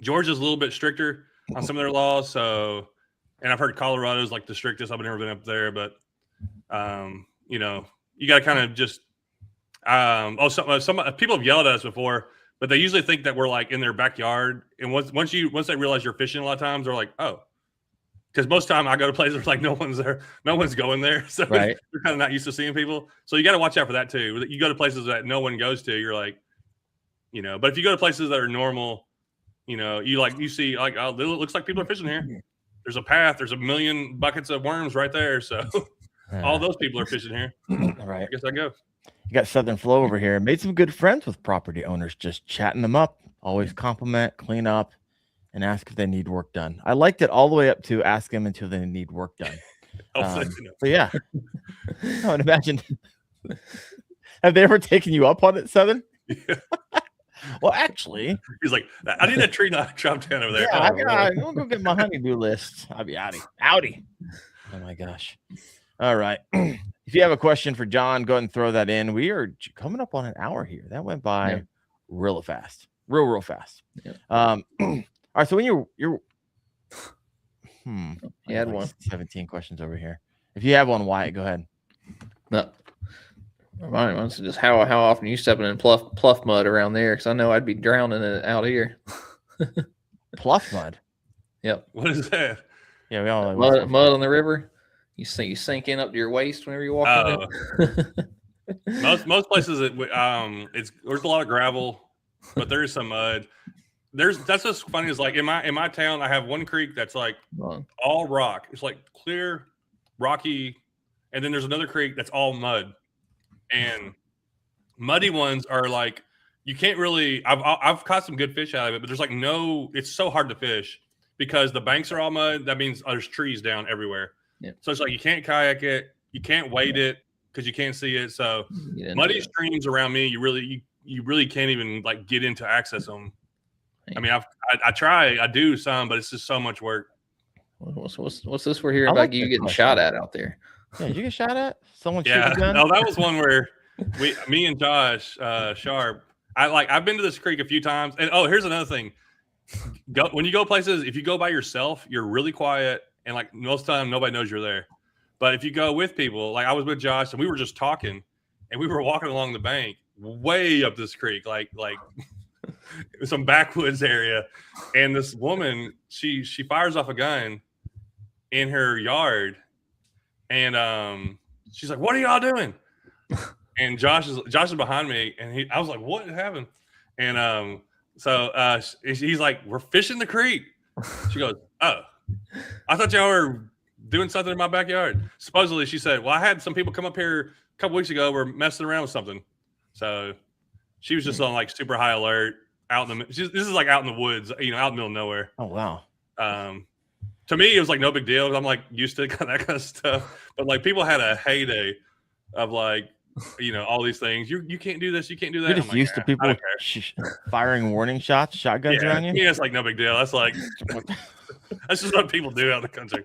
Georgia's a little bit stricter on some of their laws. So, and I've heard Colorado's like the strictest. I've never been up there, but you got to kind of just, some people have yelled at us before, but they usually think that we're like in their backyard. And once they realize you're fishing a lot of times, they're like, oh, because most of the time I go to places like no one's there, no one's going there. So they're kind of not used to seeing people. So you got to watch out for that too. You go to places that no one goes to, you're like, but if you go to places that are normal, you see like, oh, it looks like people are fishing here. There's a path. There's a million buckets of worms right there. So all those people are fishing here. Right. I guess I go. You got Southern Flow over here. Made some good friends with property owners, just chatting them up. Always compliment, clean up, and ask if they need work done. I liked it all the way up to ask them until they need work done. So yeah, I would imagine. Have they ever taken you up on it, Southern? Yeah. Well, actually, he's like, I need that tree not chopped down over there. Yeah, I'm gonna go get my honeydew list. I'll be outie. Oh my gosh. All right. If you have a question for John, go ahead and throw that in. We are coming up on an hour here. That went by real fast. Real fast. Yeah. All right. So when you're you had like one. 17 questions over here. If you have one, Wyatt, go ahead. No. Mine was just how often you stepping in pluff mud around there, because I know I'd be drowning in it out here. Pluff mud. Yep. What is that? Yeah, we all mud on the river. You sink in up to your waist whenever you walk in. Most places there's a lot of gravel, but there is some mud. that's what's funny is like in my town, I have one creek that's like all rock. It's like clear, rocky, and then there's another creek that's all mud. And muddy ones are like you can't really. I've caught some good fish out of it, but there's like no. It's so hard to fish because the banks are all mud. That means there's trees down everywhere. Yeah. So it's like you can't kayak it, you can't wade it because you can't see it. So muddy streams around me, you really can't even like get in to access them. I mean, I try, I do some, but it's just so much work. What's this we're hearing about you getting shot at out there? Yeah, did you get shot at? Someone shoot Yeah, a gun? no, that was one where me and Josh Sharp. I've been to this creek a few times, and here's another thing. When you go places, if you go by yourself, you're really quiet, and like most of the time nobody knows you're there. But if you go with people, like I was with Josh, and we were just talking, and we were walking along the bank, way up this creek, like some backwoods area, and this woman she fires off a gun in her yard, and she's like, "What are y'all doing?" And Josh is behind me, and I was like, "What happened?" And so he's like, "We're fishing the creek." She goes, "Oh, I thought y'all were doing something in my backyard." Supposedly, she said, "Well, I had some people come up here a couple weeks ago. We're messing around with something." So she was just on like super high alert out in the. This is like out in the woods, out in the middle of nowhere. Oh wow. To me, it was like no big deal. I'm like used to that kind of stuff. But like people had a heyday of like, all these things. You can't do this. You can't do that. You're just used to people firing warning shots, shotguns around you. Yeah, it's like no big deal. That's like that's just what people do out in the country.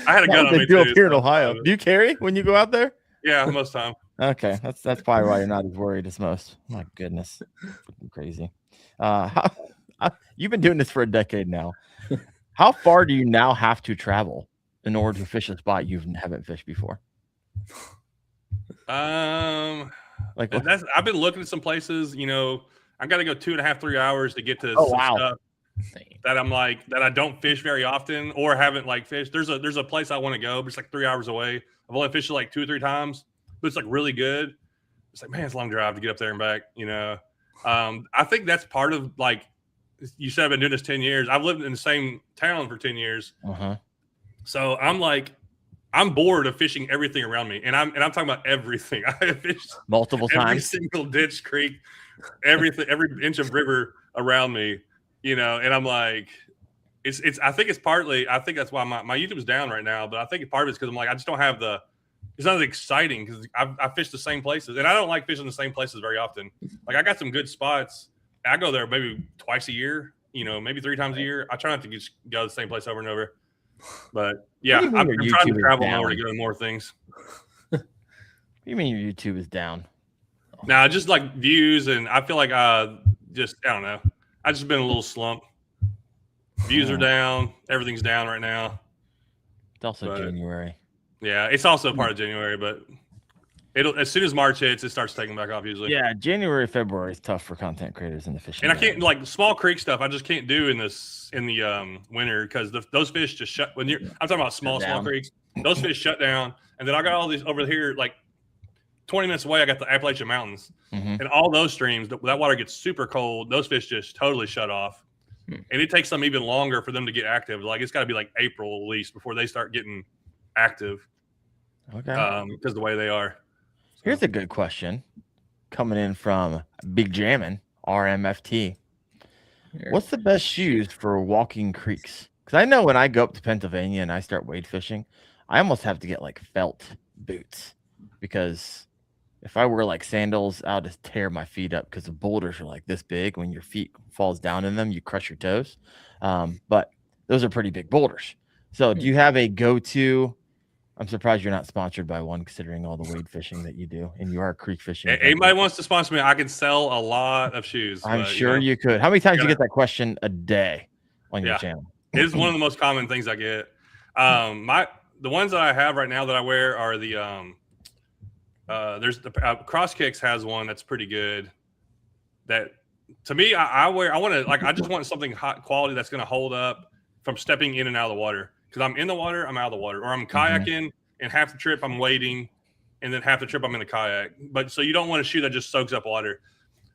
I had a gun on me too. Here in Ohio. Do you carry when you go out there? Yeah, most time. Okay, that's probably why you're not as worried as most. My goodness, crazy. You've been doing this for a decade now. How far do you now have to travel in order to fish a spot you haven't fished before? I've been looking at some places. I got to go 2.5-3 hours to get to stuff that I'm like that I don't fish very often or haven't like fished. There's a place I want to go, but it's like 3 hours away. I've only fished it like 2 or 3 times, but it's like really good. It's like, man, it's a long drive to get up there and back. I think that's part of like you said I've been doing this 10 years. I've lived in the same town for 10 years. So I'm bored of fishing everything around me. And I'm talking about everything. I have fished multiple times. Every single ditch, creek, everything, every inch of river around me, and I'm like, I think that's why my YouTube is down right now, but I think part of it's because I'm like, I just don't have it's not as exciting because I fish the same places and I don't like fishing the same places very often. Like I got some good spots. I go there maybe twice a year, maybe 3 times a year. I try not to just go to the same place over and over. But yeah, I'm trying to travel more to go to more things. What do you mean your YouTube is down? Nah, just like views, and I feel like I don't know. I just been a little slump. Views are down. Everything's down right now. It's also January. Yeah, it's also part of January, but as soon as March hits, it starts taking back off usually. Yeah, January, February is tough for content creators in the fishing. And I can't like small creek stuff. I just can't do in the winter because those fish just shut. When I'm talking about small creeks, those fish shut down. And then I got all these over here, like 20 minutes away. I got the Appalachian Mountains, and all those streams. That water gets super cold. Those fish just totally shut off, and it takes them even longer for them to get active. Like it's got to be like April at least before they start getting active. Okay, because the way they are. Here's a good question coming in from Big Jammin' RMFT. What's the best shoes for walking creeks? Because I know when I go up to Pennsylvania and I start wade fishing, I almost have to get like felt boots because if I wear like sandals, I'll just tear my feet up because the boulders are like this big. When your feet falls down in them, you crush your toes. But those are pretty big boulders. So do you have a go-to? I'm surprised you're not sponsored by one, considering all the wade fishing that you do, and you are creek fishing. Anybody wants to sponsor me, I can sell a lot of shoes. I'm sure you could. How many times do you get that question a day on your channel? It is one of the most common things I get. The ones that I have right now that I wear are there's the Cross Kicks has one that's pretty good. That to me, I just want something hot quality that's going to hold up from stepping in and out of the water. Because I'm in the water, I'm out of the water, or I'm kayaking, and half the trip I'm wading, and then half the trip I'm in the kayak. But so you don't want a shoe that just soaks up water.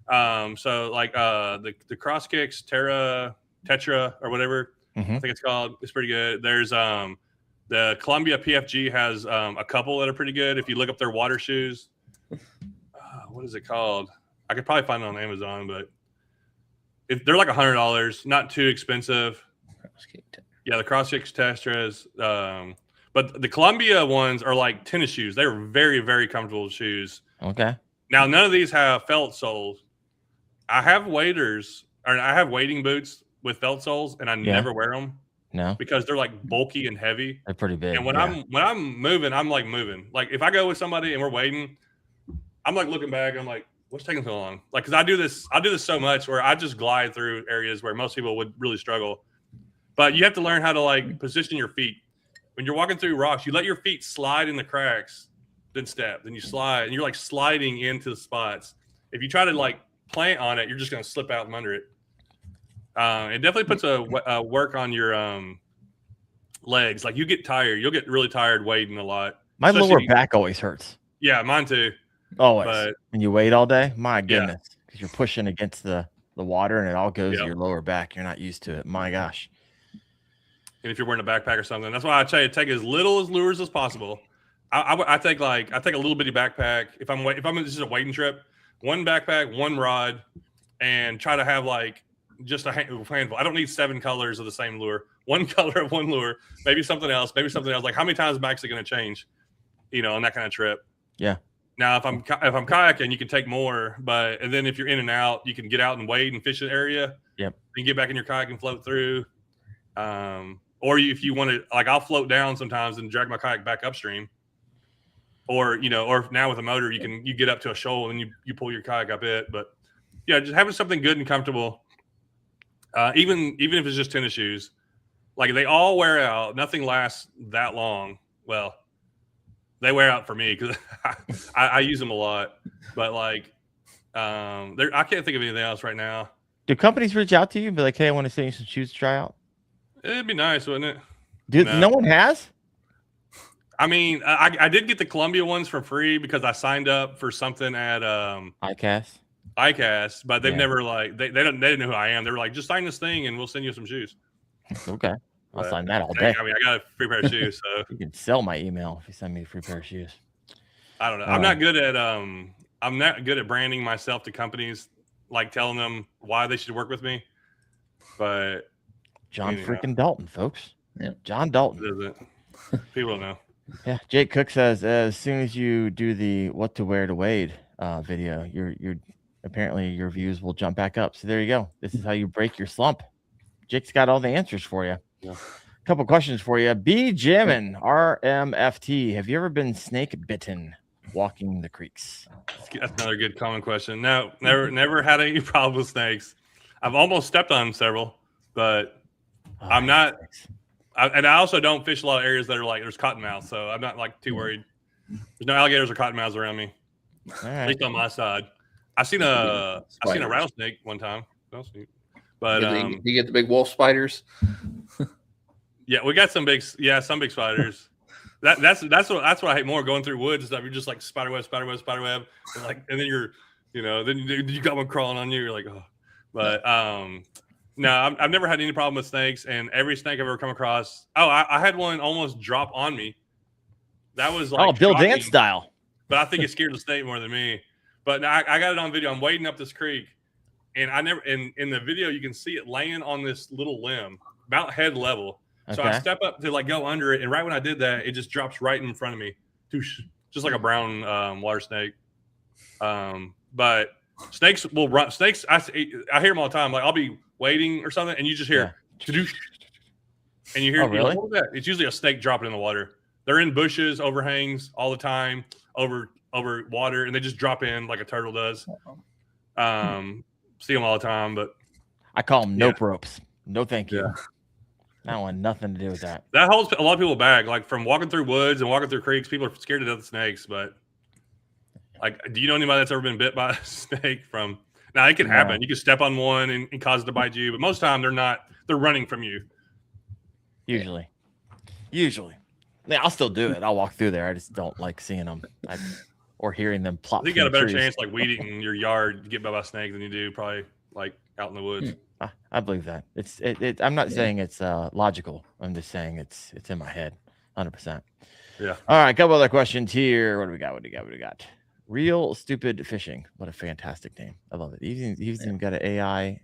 So like the Cross Kicks Tetra or whatever I think it's called, it's pretty good. There's the Columbia PFG has a couple that are pretty good. If you look up their water shoes, what is it called? I could probably find it on Amazon, but they're like $100, not too expensive. Yeah, the Cross Kicks Tetras. But the Columbia ones are like tennis shoes. They're very, very comfortable shoes. Okay. Now, none of these have felt soles. I have wading boots with felt soles, and I never wear them. No, because they're like bulky and heavy. They're pretty big. And when I'm moving, I'm like moving. Like if I go with somebody and we're waiting, I'm like looking back. I'm like, what's taking so long? Like, because I do this so much where I just glide through areas where most people would really struggle. But you have to learn how to like position your feet when you're walking through rocks. You let your feet slide in the cracks, then step, then you slide, and you're like sliding into the spots. If you try to like plant on it, you're just going to slip out from under it. It definitely puts a work on your legs. Like you get tired. You'll get really tired wading a lot. My lower back always hurts. Yeah, mine too. Always. But, when you wade all day, my goodness, because you're pushing against the water and it all goes to your lower back. You're not used to it. My gosh. And if you're wearing a backpack or something, that's why I tell you take as little as lures as possible. I take a little bitty backpack if I'm just a wading trip, one backpack, one rod, and try to have like just a handful. I don't need 7 colors of the same lure. One color of one lure, maybe something else. Like how many times am I actually going to change, on that kind of trip? Yeah. Now, if I'm kayaking, you can take more, and then if you're in and out, you can get out and wade and fish an area. Yep. You can get back in your kayak and float through. Or if you want to, like I'll float down sometimes and drag my kayak back upstream. Or or now with a motor, you get up to a shoal and you pull your kayak up it. But yeah, just having something good and comfortable. Even if it's just tennis shoes, like they all wear out. Nothing lasts that long. Well, they wear out for me because I use them a lot. But like, I can't think of anything else right now. Do companies reach out to you and be like, "Hey, I want to send you some shoes to try out"? It'd be nice, wouldn't it? Dude, no one has. I mean, I did get the Columbia ones for free because I signed up for something at ICAST, but they've never they didn't know who I am. They were like, just sign this thing and we'll send you some shoes. Okay. I'll sign that all day. I mean, I got a free pair of shoes, so you can sell my email if you send me a free pair of shoes. I don't know. I'm not good at branding myself to companies, like telling them why they should work with me. But John freaking Dalton, folks. Yeah, John Dalton. People don't know. Yeah, Jake Cook says as soon as you do the what to wear to wade video, you're apparently your views will jump back up. So there you go. This is how you break your slump. Jake's got all the answers for you. Yeah. A couple questions for you. B. Jammin, RMFT. Have you ever been snake bitten walking the creeks? That's another good common question. No, never had any problem with snakes. I've almost stepped on several, but I'm not. And I also don't fish a lot of areas that are like there's cottonmouths, so I'm not like too worried. There's no alligators or cottonmouths around me, at least on my side. I seen a rattlesnake one time. But you get the big wolf spiders. Yeah, we got some big spiders. That's what I hate more, going through woods and stuff. You're just like spider web, and then you're then you got one crawling on you. You're like, oh, but no, I've never had any problem with snakes, and every snake I've ever come across. Oh, I had one almost drop on me. That was like Bill Dance style. But I think it scared the snake more than me. But I got it on video. I'm wading up this creek. And in the video, you can see it laying on this little limb, about head level. Okay. So I step up to like go under it, and right when I did that, it just drops right in front of me, just like a brown water snake. But snakes will run. Snakes, I hear them all the time. Like I'll be waiting or something, and you just hear, and you hear, really? What was that? It's usually a snake dropping in the water. They're in bushes, overhangs all the time, over water, and they just drop in like a turtle does. See them all the time, but I call them nope ropes. No, thank you. Yeah. I want nothing to do with that. That holds a lot of people back. Like from walking through woods and walking through creeks, people are scared to death of snakes. But like, do you know anybody that's ever been bit by a snake? Now it can happen. You can step on one and cause it to bite you, but most of the time they're not. They're running from you. Usually. Yeah, I'll still do it. I'll walk through there. I just don't like seeing them. or hearing them plop. I think you got a better trees. chance like weeding your yard to get bit by a snake than you do probably like out in the woods. I believe that. I'm not saying it's logical. I'm just saying it's in my head, 100%. Yeah. All right, a couple other questions here. What do we got? Real Stupid Fishing. What a fantastic name. I love it. He's even got an AI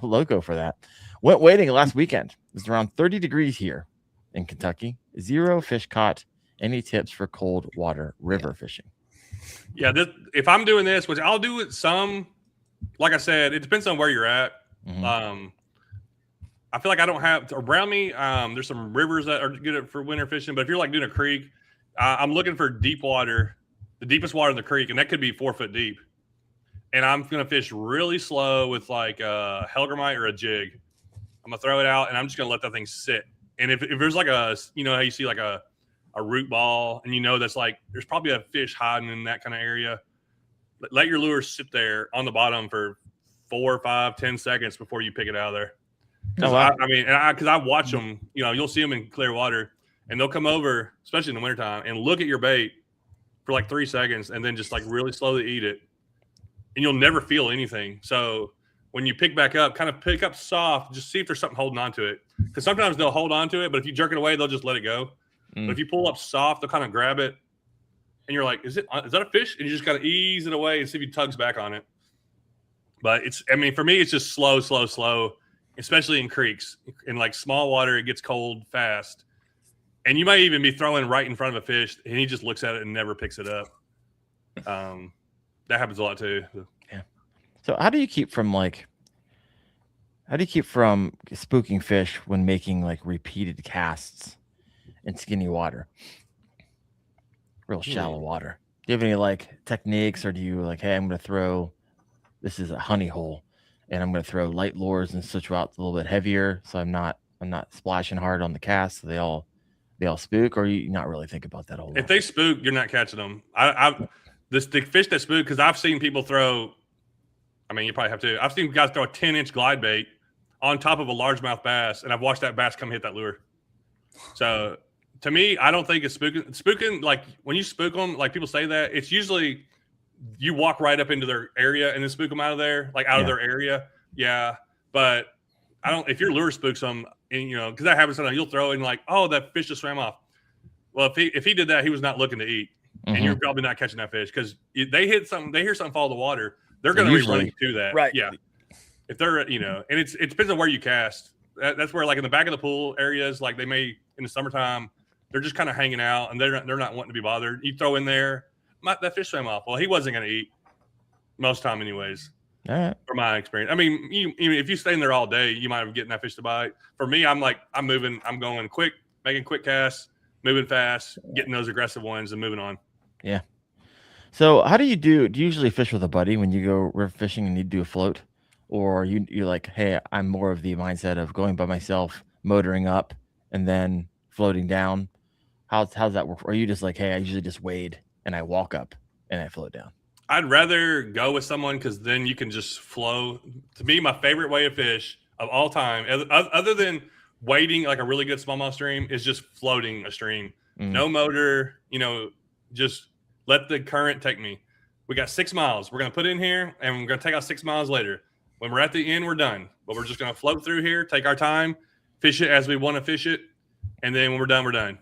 logo for that. Went wading last weekend. It was around 30 degrees here in Kentucky. 0 fish caught. Any tips for cold water river fishing? Yeah, if I'm doing this, which I'll do it some, like I said, it depends on where you're at. Mm-hmm. I feel like I don't have around me. There's some rivers that are good for winter fishing, but if you're like doing a creek, I'm looking for deep water, the deepest water in the creek, and that could be 4 foot deep. And I'm gonna fish really slow with like a hellgrammite or a jig. I'm gonna throw it out, and I'm just gonna let that thing sit. And if there's like a, you know how you see like a root ball, and you know that's like there's probably a fish hiding in that kind of area, let your lure sit there on the bottom for 4, 5, 10 seconds before you pick it out of there. Oh, wow. Because I watch them, you know, you'll see them in clear water, and they'll come over, especially in the wintertime, and look at your bait for like 3 seconds, and then just like really slowly eat it, and you'll never feel anything. So when you pick back up, kind of pick up soft, just see if there's something holding on to it, because sometimes they'll hold on to it, but if you jerk it away, they'll just let it go. But if you pull up soft, they'll kind of grab it, and you're like, is that a fish? And you just got to ease it away and see if he tugs back on it. But for me, it's just slow, especially in creeks. In like small water, it gets cold fast. And you might even be throwing right in front of a fish, and he just looks at it and never picks it up. That happens a lot too. Yeah. So how do you keep from spooking fish when making like repeated casts in skinny water, real shallow water? Do you have any like techniques, or do you like, hey, I'm going to throw, this is a honey hole, and I'm going to throw light lures and switch out a little bit heavier, so I'm not splashing hard on the cast, so they all spook? Or you not really think about that whole lot? If they spook, you're not catching them. The fish that spook, because I've seen people throw, you probably have too. I've seen guys throw a 10-inch glide bait on top of a largemouth bass, and I've watched that bass come hit that lure. So to me, I don't think it's spooking. Spooking, like when you spook them, like people say that, it's usually you walk right up into their area and then spook them out of there, like out of their area. Yeah. But I don't, if your lure spooks them, and because that happens sometimes, you'll throw it and like, oh, that fish just swam off. Well, if he did that, he was not looking to eat. And you're probably not catching that fish, because they hear something fall in the water, they're going to be running to that. Right. Yeah. If they're, and it depends on where you cast. That's where, like in the back of the pool areas, like they may in the summertime, they're just kind of hanging out and they're not wanting to be bothered. You throw in there, that fish swam off. Well, he wasn't going to eat most time, anyways. All right. From my experience, even if you stay in there all day, you might be getting that fish to bite. For me, I'm moving, I'm going quick, making quick casts, moving fast, getting those aggressive ones, and moving on. Yeah. So how do you usually fish with a buddy when you go river fishing and you do a float? Or you're like, hey, I'm more of the mindset of going by myself, motoring up, and then floating down? How's that work? Or are you just like, hey, I usually just wade and I walk up and I float down? I'd rather go with someone, because then you can just flow. To me, my favorite way to fish of all time, other than wading like a really good smallmouth stream, is just floating a stream. No motor, just let the current take me. We got 6 miles. We're going to put in here, and we're going to take out 6 miles later. When we're at the end, we're done. But we're just going to float through here, take our time, fish it as we want to fish it, and then when we're done, we're done.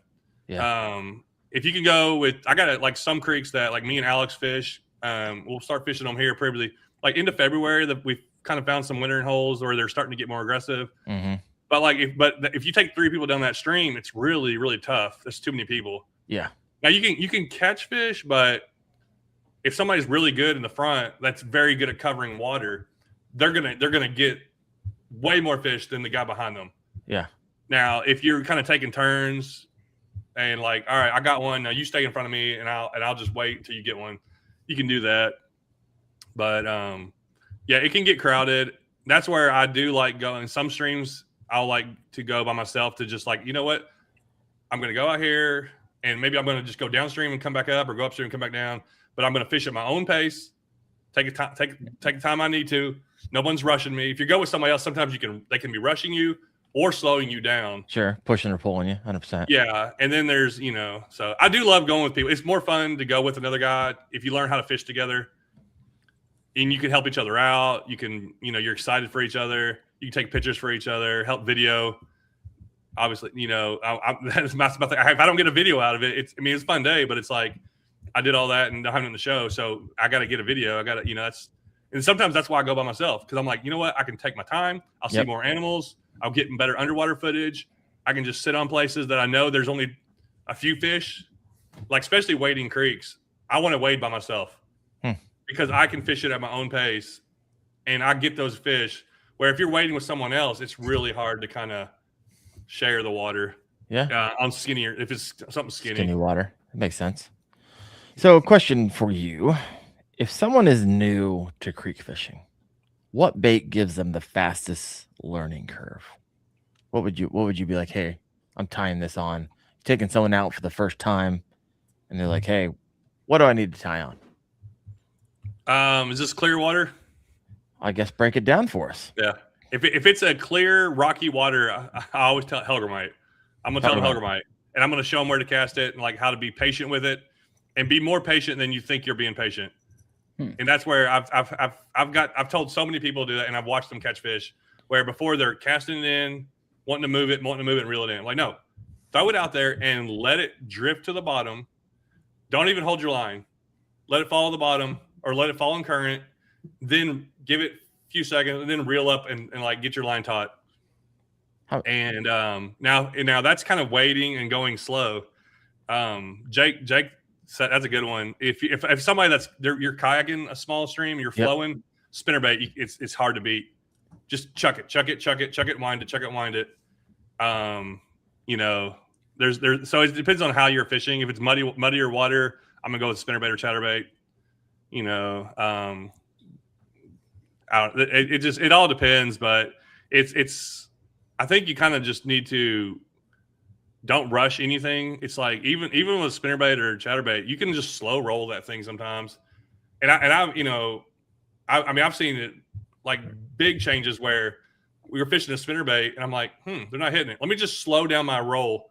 Yeah. If you can go with, I got like some creeks that like me and Alex fish. We'll start fishing them here probably like into February. That we've kind of found some wintering holes, or they're starting to get more aggressive. But if you take 3 people down that stream, it's really, really tough. There's too many people. Yeah. Now you can catch fish, but if somebody's really good in the front, that's very good at covering water, they're gonna get way more fish than the guy behind them. Yeah. Now, if you're kind of taking turns and like, all right, I got one. Now you stay in front of me, and I'll just wait until you get one. You can do that. But yeah, it can get crowded. That's where I do like going. Some streams I'll like to go by myself, to just like, you know what, I'm gonna go out here, and maybe I'm going to just go downstream and come back up, or go upstream and come back down. But I'm going to fish at my own pace, take the time I need to. No one's rushing me. If you go with somebody else, sometimes they can be rushing you, or slowing you down. Sure. Pushing or pulling you 100%. Yeah. And then there's, so I do love going with people. It's more fun to go with another guy if you learn how to fish together and you can help each other out. You can, you're excited for each other. You can take pictures for each other, help video. Obviously, that's my thing. If I don't get a video out of it, it's a fun day, but it's like I did all that and I'm in the show. So I got to get a video. I got to, and sometimes that's why I go by myself. Cause I'm like, you know what? I can take my time. I'll see more animals. I'll get better underwater footage. I can just sit on places that I know there's only a few fish, like especially wading creeks. I want to wade by myself because I can fish it at my own pace and I get those fish where if you're wading with someone else, it's really hard to kind of share the water. Yeah. On skinnier, if it's something skinny water. That makes sense. So question for you. If someone is new to creek fishing, what bait gives them the fastest learning curve? What would you be like, hey, I'm tying this on, taking someone out for the first time, and they're like, hey, what do I need to tie on? Is this clear water? I guess break it down for us. Yeah. If it's a clear, rocky water, I always tell Helgramite. I'm going to tell them Helgramite. And I'm going to show them where to cast it and like how to be patient with it and be more patient than you think you're being patient. And that's where I've told so many people to do that, and I've watched them catch fish where before they're casting it in, wanting to move it and reel it in. Like, no, throw it out there and let it drift to the bottom. Don't even hold your line. Let it fall to the bottom or let it fall in current. Then give it a few seconds and then reel up and like get your line taut. And now that's kind of waiting and going slow. Jake said that's a good one. If somebody you're kayaking a small stream, you're flowing, spinnerbait, it's hard to beat. Just chuck it, wind it. There's so it depends on how you're fishing. If it's muddier water, I'm gonna go with spinnerbait or chatterbait. It all depends, but it's I think you kind of just need to don't rush anything. It's like even with spinnerbait or chatterbait, you can just slow roll that thing sometimes. I've seen it like big changes where we were fishing a spinnerbait and I'm like, they're not hitting it. Let me just slow down my roll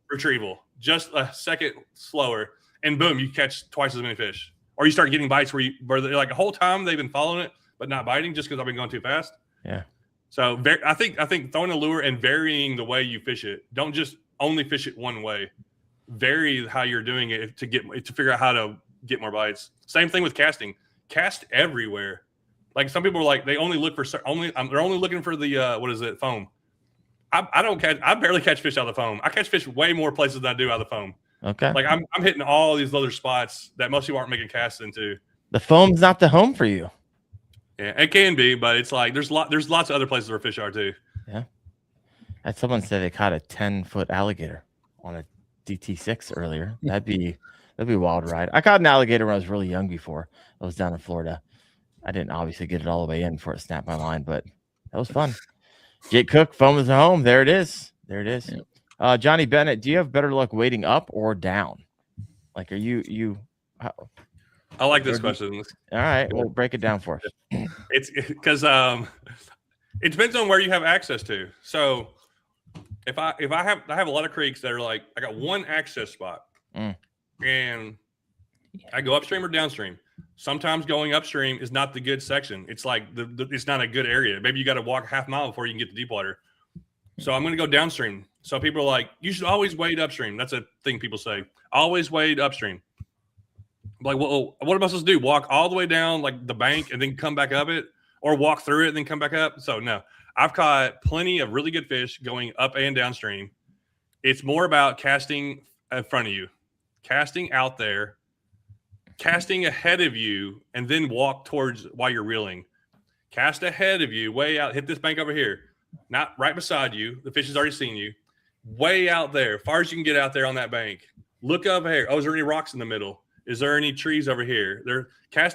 retrieval just a second slower, and boom, you catch twice as many fish. Or you start getting bites where they're like the whole time they've been following it but not biting just because I've been going too fast. Yeah. So I think throwing a lure and varying the way you fish it. Don't just only fish it one way. Vary how you're doing it to figure out how to get more bites. Same thing with casting. Cast everywhere. Like some people are like they only look for they're only looking for the foam. I barely catch fish out of the foam. I catch fish way more places than I do out of the foam. Okay. Like I'm hitting all these other spots that most people aren't making casts into. The foam's not the home for you. Yeah, it can be, but it's like there's lots of other places where fish are too. Yeah. I had someone say they caught a 10-foot alligator on a DT6 earlier. That'd be a wild ride. I caught an alligator when I was really young before. I was down in Florida. I didn't obviously get it all the way in before it snapped my line, but that was fun. Jake Cook, foam is the home. There it is. Yeah. Johnny Bennett, do you have better luck wading up or down? Like, are you I like this question. All right, we'll break it down for us. It's because it depends on where you have access to. So if I have a lot of creeks that are like I got one access spot, and I go upstream or downstream. Sometimes going upstream is not the good section. It's like it's not a good area. Maybe you got to walk half mile before you can get to deep water. So I'm going to go downstream. So people are like, you should always wade upstream. That's a thing people say. Always wade upstream. I'm like, well, what am I supposed to do? Walk all the way down like the bank and then come back up it, or walk through it and then come back up? So no, I've caught plenty of really good fish going up and downstream. It's more about casting in front of you, casting out there, casting ahead of you, and then walk towards while you're reeling. Cast ahead of you, way out, hit this bank over here. Not right beside you. The fish has already seen you. Way out there, far as you can get out there on that bank. Look over here. Oh, is there any rocks in the middle? Is there any trees over here? They're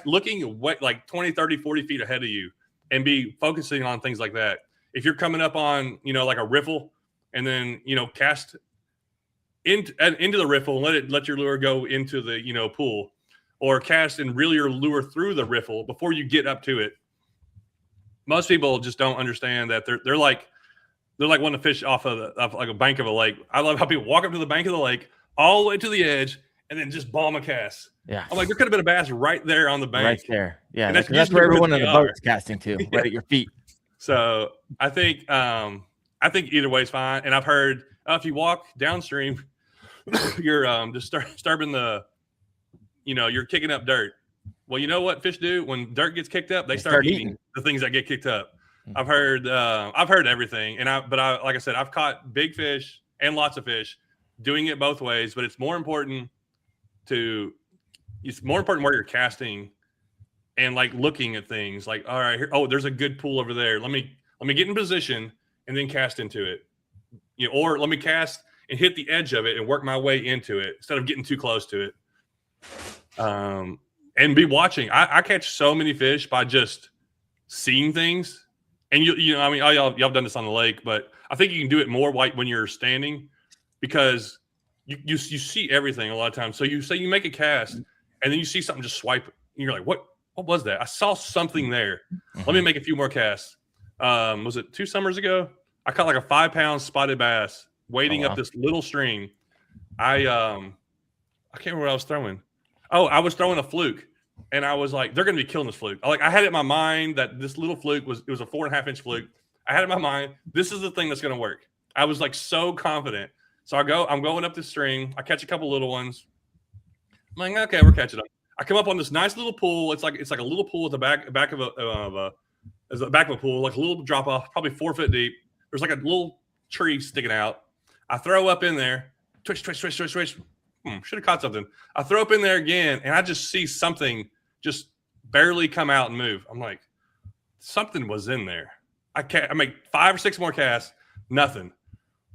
looking like 20, 30, 40 feet ahead of you and be focusing on things like that. If you're coming up on, like a riffle and then, cast into the riffle and let your lure go into the, pool, or cast and reel your lure through the riffle before you get up to it. Most people just don't understand that they're like They're like wanting to fish off of like a bank of a lake. I love how people walk up to the bank of the lake, all the way to the edge, and then just bomb a cast. Yeah. I'm like, there could have been a bass right there on the bank. Right there. Yeah. And That's usually where everyone in the are. boat's casting to, right at your feet. So I think either way is fine. And I've heard if you walk downstream, you're just disturbing you're kicking up dirt. Well, you know what fish do when dirt gets kicked up? They start eating the things that get kicked up. I've heard everything, but like I said, I've caught big fish and lots of fish doing it both ways. But it's more important where you're casting and like looking at things. Like, all right, there's a good pool over there. Let me get in position and then cast into it. Or let me cast and hit the edge of it and work my way into it instead of getting too close to it. And be watching. I catch so many fish by just seeing things. And y'all done this on the lake, but I think you can do it more when you're standing because you see everything a lot of times. So you make a cast and then you see something just swipe and you're like, what was that? I saw something there. Let me make a few more casts. Was it 2 summers ago? I caught like a 5-pound spotted bass wading up this little stream. I can't remember what I was throwing. I was throwing a fluke, and I was like, they're going to be killing this fluke. I had it in my mind that this little fluke was a 4.5-inch fluke. I had it in my mind, this is the thing that's going to work. I was like so confident. So I'm going up this stream. I catch a couple little ones. I'm like, okay, we're catching them. I come up on this nice little pool. It's like a little pool at the back of a pool, like a little drop off, probably 4 foot deep. There's like a little tree sticking out. I throw up in there, twitch. Should have caught something. I throw up in there again, and I just see something just barely come out and move. I'm like, something was in there. I make 5 or 6 more casts, nothing.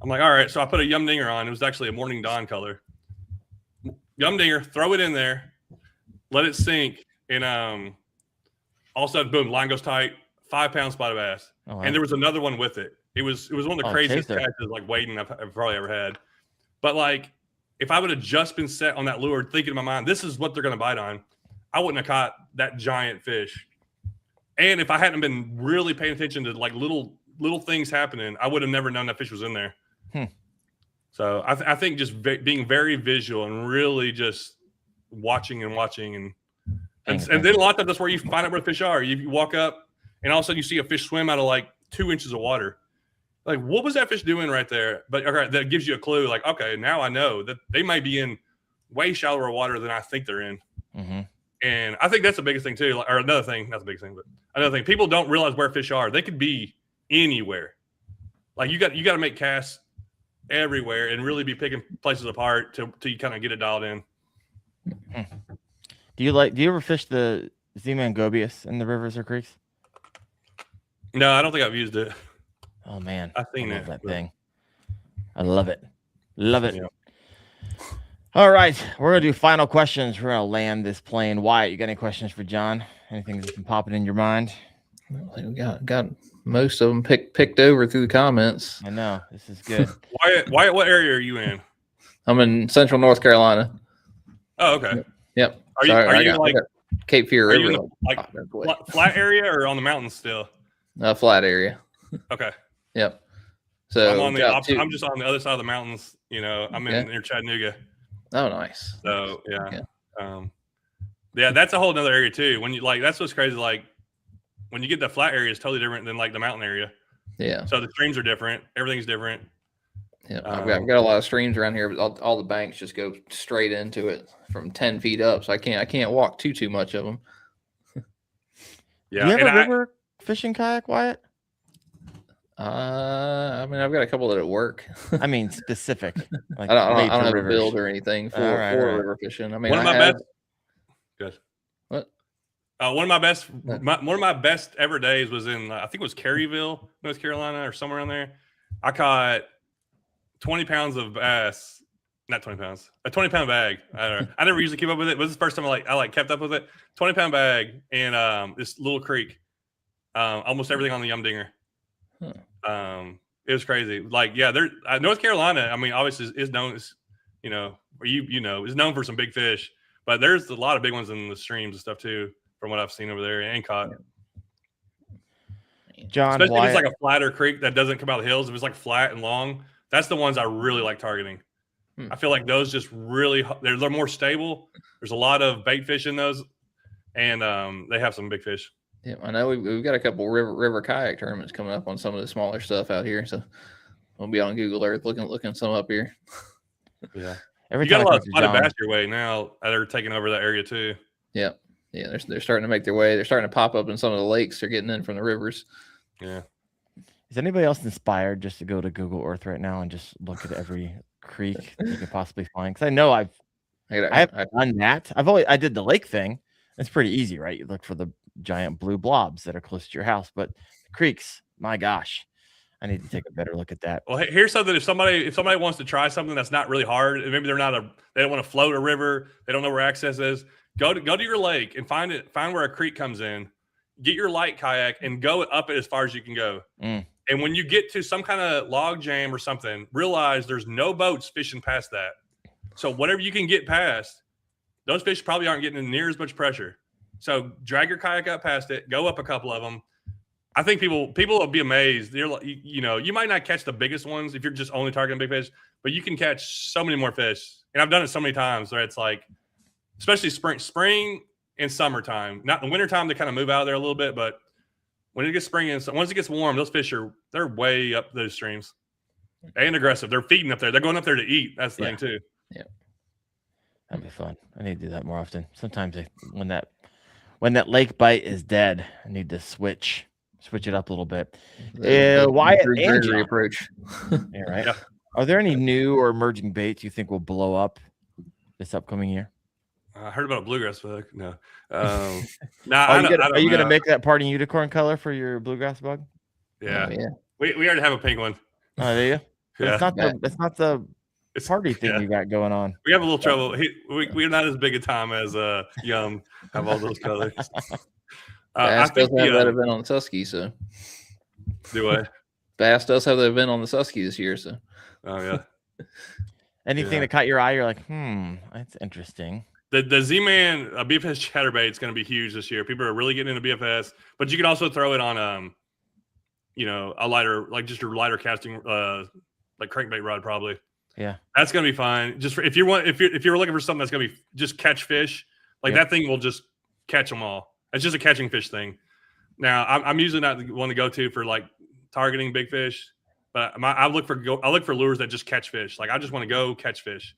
I'm like, all right. So I put a Yum Dinger on. It was actually a Morning Dawn color. Yum Dinger, throw it in there, let it sink, and all of a sudden, boom, line goes tight. 5-pound spotted bass, and there was another one with it. It was one of the craziest catches like wading I've probably ever had. But like, if I would have just been set on that lure, thinking in my mind, this is what they're going to bite on, I wouldn't have caught that giant fish. And if I hadn't been really paying attention to like little things happening, I would have never known that fish was in there. So I think just being very visual and really just watching and then a lot of times that's where you find out where the fish are. You walk up and all of a sudden you see a fish swim out of like 2 inches of water. Like, what was that fish doing right there? But okay, that gives you a clue. Like, okay, now I know that they might be in way shallower water than I think they're in. Mm-hmm. And I think that's the biggest thing too. Or another thing, not the biggest thing, but another thing. People don't realize where fish are. They could be anywhere. Like you got to make casts everywhere and really be picking places apart till you kind of get it dialed in. Do you ever fish the Z-Man gobius in the rivers or creeks? No, I don't think I've used it. Oh man, I've seen that thing. I love it. Love it. Yeah. All right, we're gonna do final questions. We're gonna land this plane. Wyatt, you got any questions for John? Anything that's been popping in your mind? I think we got most of them picked over through the comments. I know, this is good. Wyatt, what area are you in? I'm in Central North Carolina. Oh, okay. Yep. Are you like Cape Fear River? You like flat area or on the mountains still? Flat area. Okay. Yep. So I'm just on the other side of the mountains. I'm near Chattanooga. Oh, nice. So yeah, that's a whole nother area too. When you that's what's crazy. Like when you get the flat area, is totally different than like the mountain area. Yeah. So the streams are different. Everything's different. Yeah, I've got a lot of streams around here, but all the banks just go straight into it from 10 feet up. So I can't walk too much of them. Yeah. Do you have a river fishing kayak, Wyatt? I mean, I've got a couple that at work. I mean, specific. Like I don't have a build or anything for river fishing. I mean, one of my best ever days was in I think it was Caryville, North Carolina, or somewhere around there. I caught 20 pounds of bass. Not 20 pounds, a 20-pound bag. I don't know. I never usually keep up with it. But this is the first time I kept up with it. 20-pound bag in this little creek. Almost everything on the Yum Dinger. It was crazy. North Carolina, I mean, obviously is known as, is known for some big fish, but there's a lot of big ones in the streams and stuff too, from what I've seen over there and caught. John, Especially if it's Wyatt. like a flatter creek that doesn't come out of the hills. If it's like flat and long, that's the ones I really like targeting. I feel like those just really they're more stable. There's a lot of bait fish in those, and they have some big fish. Yeah, I know we've got a couple river kayak tournaments coming up on some of the smaller stuff out here, so we'll be on Google Earth looking some up here. Yeah, Every you got a time I lot talk of to spotted John, bass your way now that are taking over that area too. Yeah, they're starting to make their way. They're starting to pop up in some of the lakes. They're getting in from the rivers. Yeah. is anybody else inspired just to go to Google Earth right now and just look at every creek you could possibly find? Because I know I've done that. I did the lake thing. It's pretty easy, right? You look for the giant blue blobs that are close to your house, but the creeks, my gosh, I need to take a better look at that. Well, here's something. If somebody wants to try something that's not really hard, and maybe they don't want to float a river, they don't know where access is, go to your lake and find where a creek comes in, get your light kayak and go up it as far as you can go. And when you get to some kind of log jam or something, realize there's no boats fishing past that. So whatever you can get past, those fish probably aren't getting near as much pressure. So drag your kayak up past it, go up a couple of them. I think people will be amazed. You might not catch the biggest ones if you're just only targeting big fish, but you can catch so many more fish. And I've done it so many times where it's like, especially spring and summertime. Not in the wintertime, they kind of move out of there a little bit, but when it gets spring and once it gets warm, those fish they're way up those streams and aggressive. They're feeding up there. They're going up there to eat. That's the thing too. Yeah. That'd be fun. I need to do that more often. Sometimes when that lake bite is dead, I need to switch it up a little bit. Wyatt and John. Approach. Yeah, right. Yeah. Are there any new or emerging baits you think will blow up this upcoming year? I heard about a bluegrass bug. No. Are you going to make that party unicorn color for your bluegrass bug? Yeah. We already have a pink one. Oh, do you? Yeah. It's not the party thing you got going on. We have a little trouble. We're not as big a time as Yum have all those colors. Bass does have that event on the Susky, so. Do what? Bass does have the event on the Susky this year, so. Oh yeah. Anything that caught your eye, you're like, that's interesting. The Z-Man BFS chatterbait is going to be huge this year. People are really getting into BFS, but you can also throw it on a lighter, like just your lighter casting like crankbait rod probably. Yeah. That's going to be fine. Just if you're looking for something that's going to be just catch fish, like that thing will just catch them all. It's just a catching fish thing. Now, I'm usually not the one to go to for like targeting big fish, but I look for lures that just catch fish. Like I just want to go catch fish.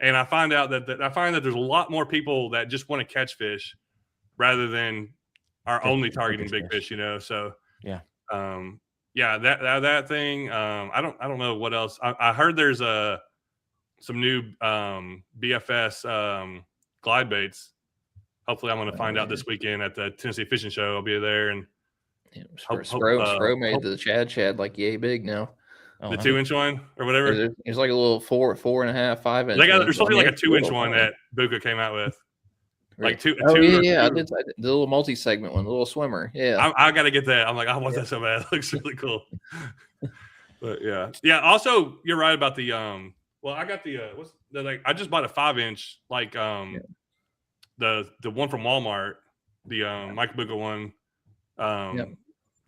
And I find out that there's a lot more people that just want to catch fish rather than are only targeting big fish, So that thing. I don't know what else. I heard there's some new BFS glide baits. Hopefully, I'm going to find out this weekend at the Tennessee Fishing Show. I'll be there and Spro made the Chad like yay big now. The 2-inch one or whatever. It's like a little 4.5, 5 inch. There's something like a 2-inch one that Buka came out with. Like two. I did the little multi-segment one, the little swimmer. Yeah, I got to get that. I'm like, I want that so bad. It looks really cool. But yeah. Also, you're right about the Well, I got the I just bought a 5-inch the one from Walmart, the Mike Buka one.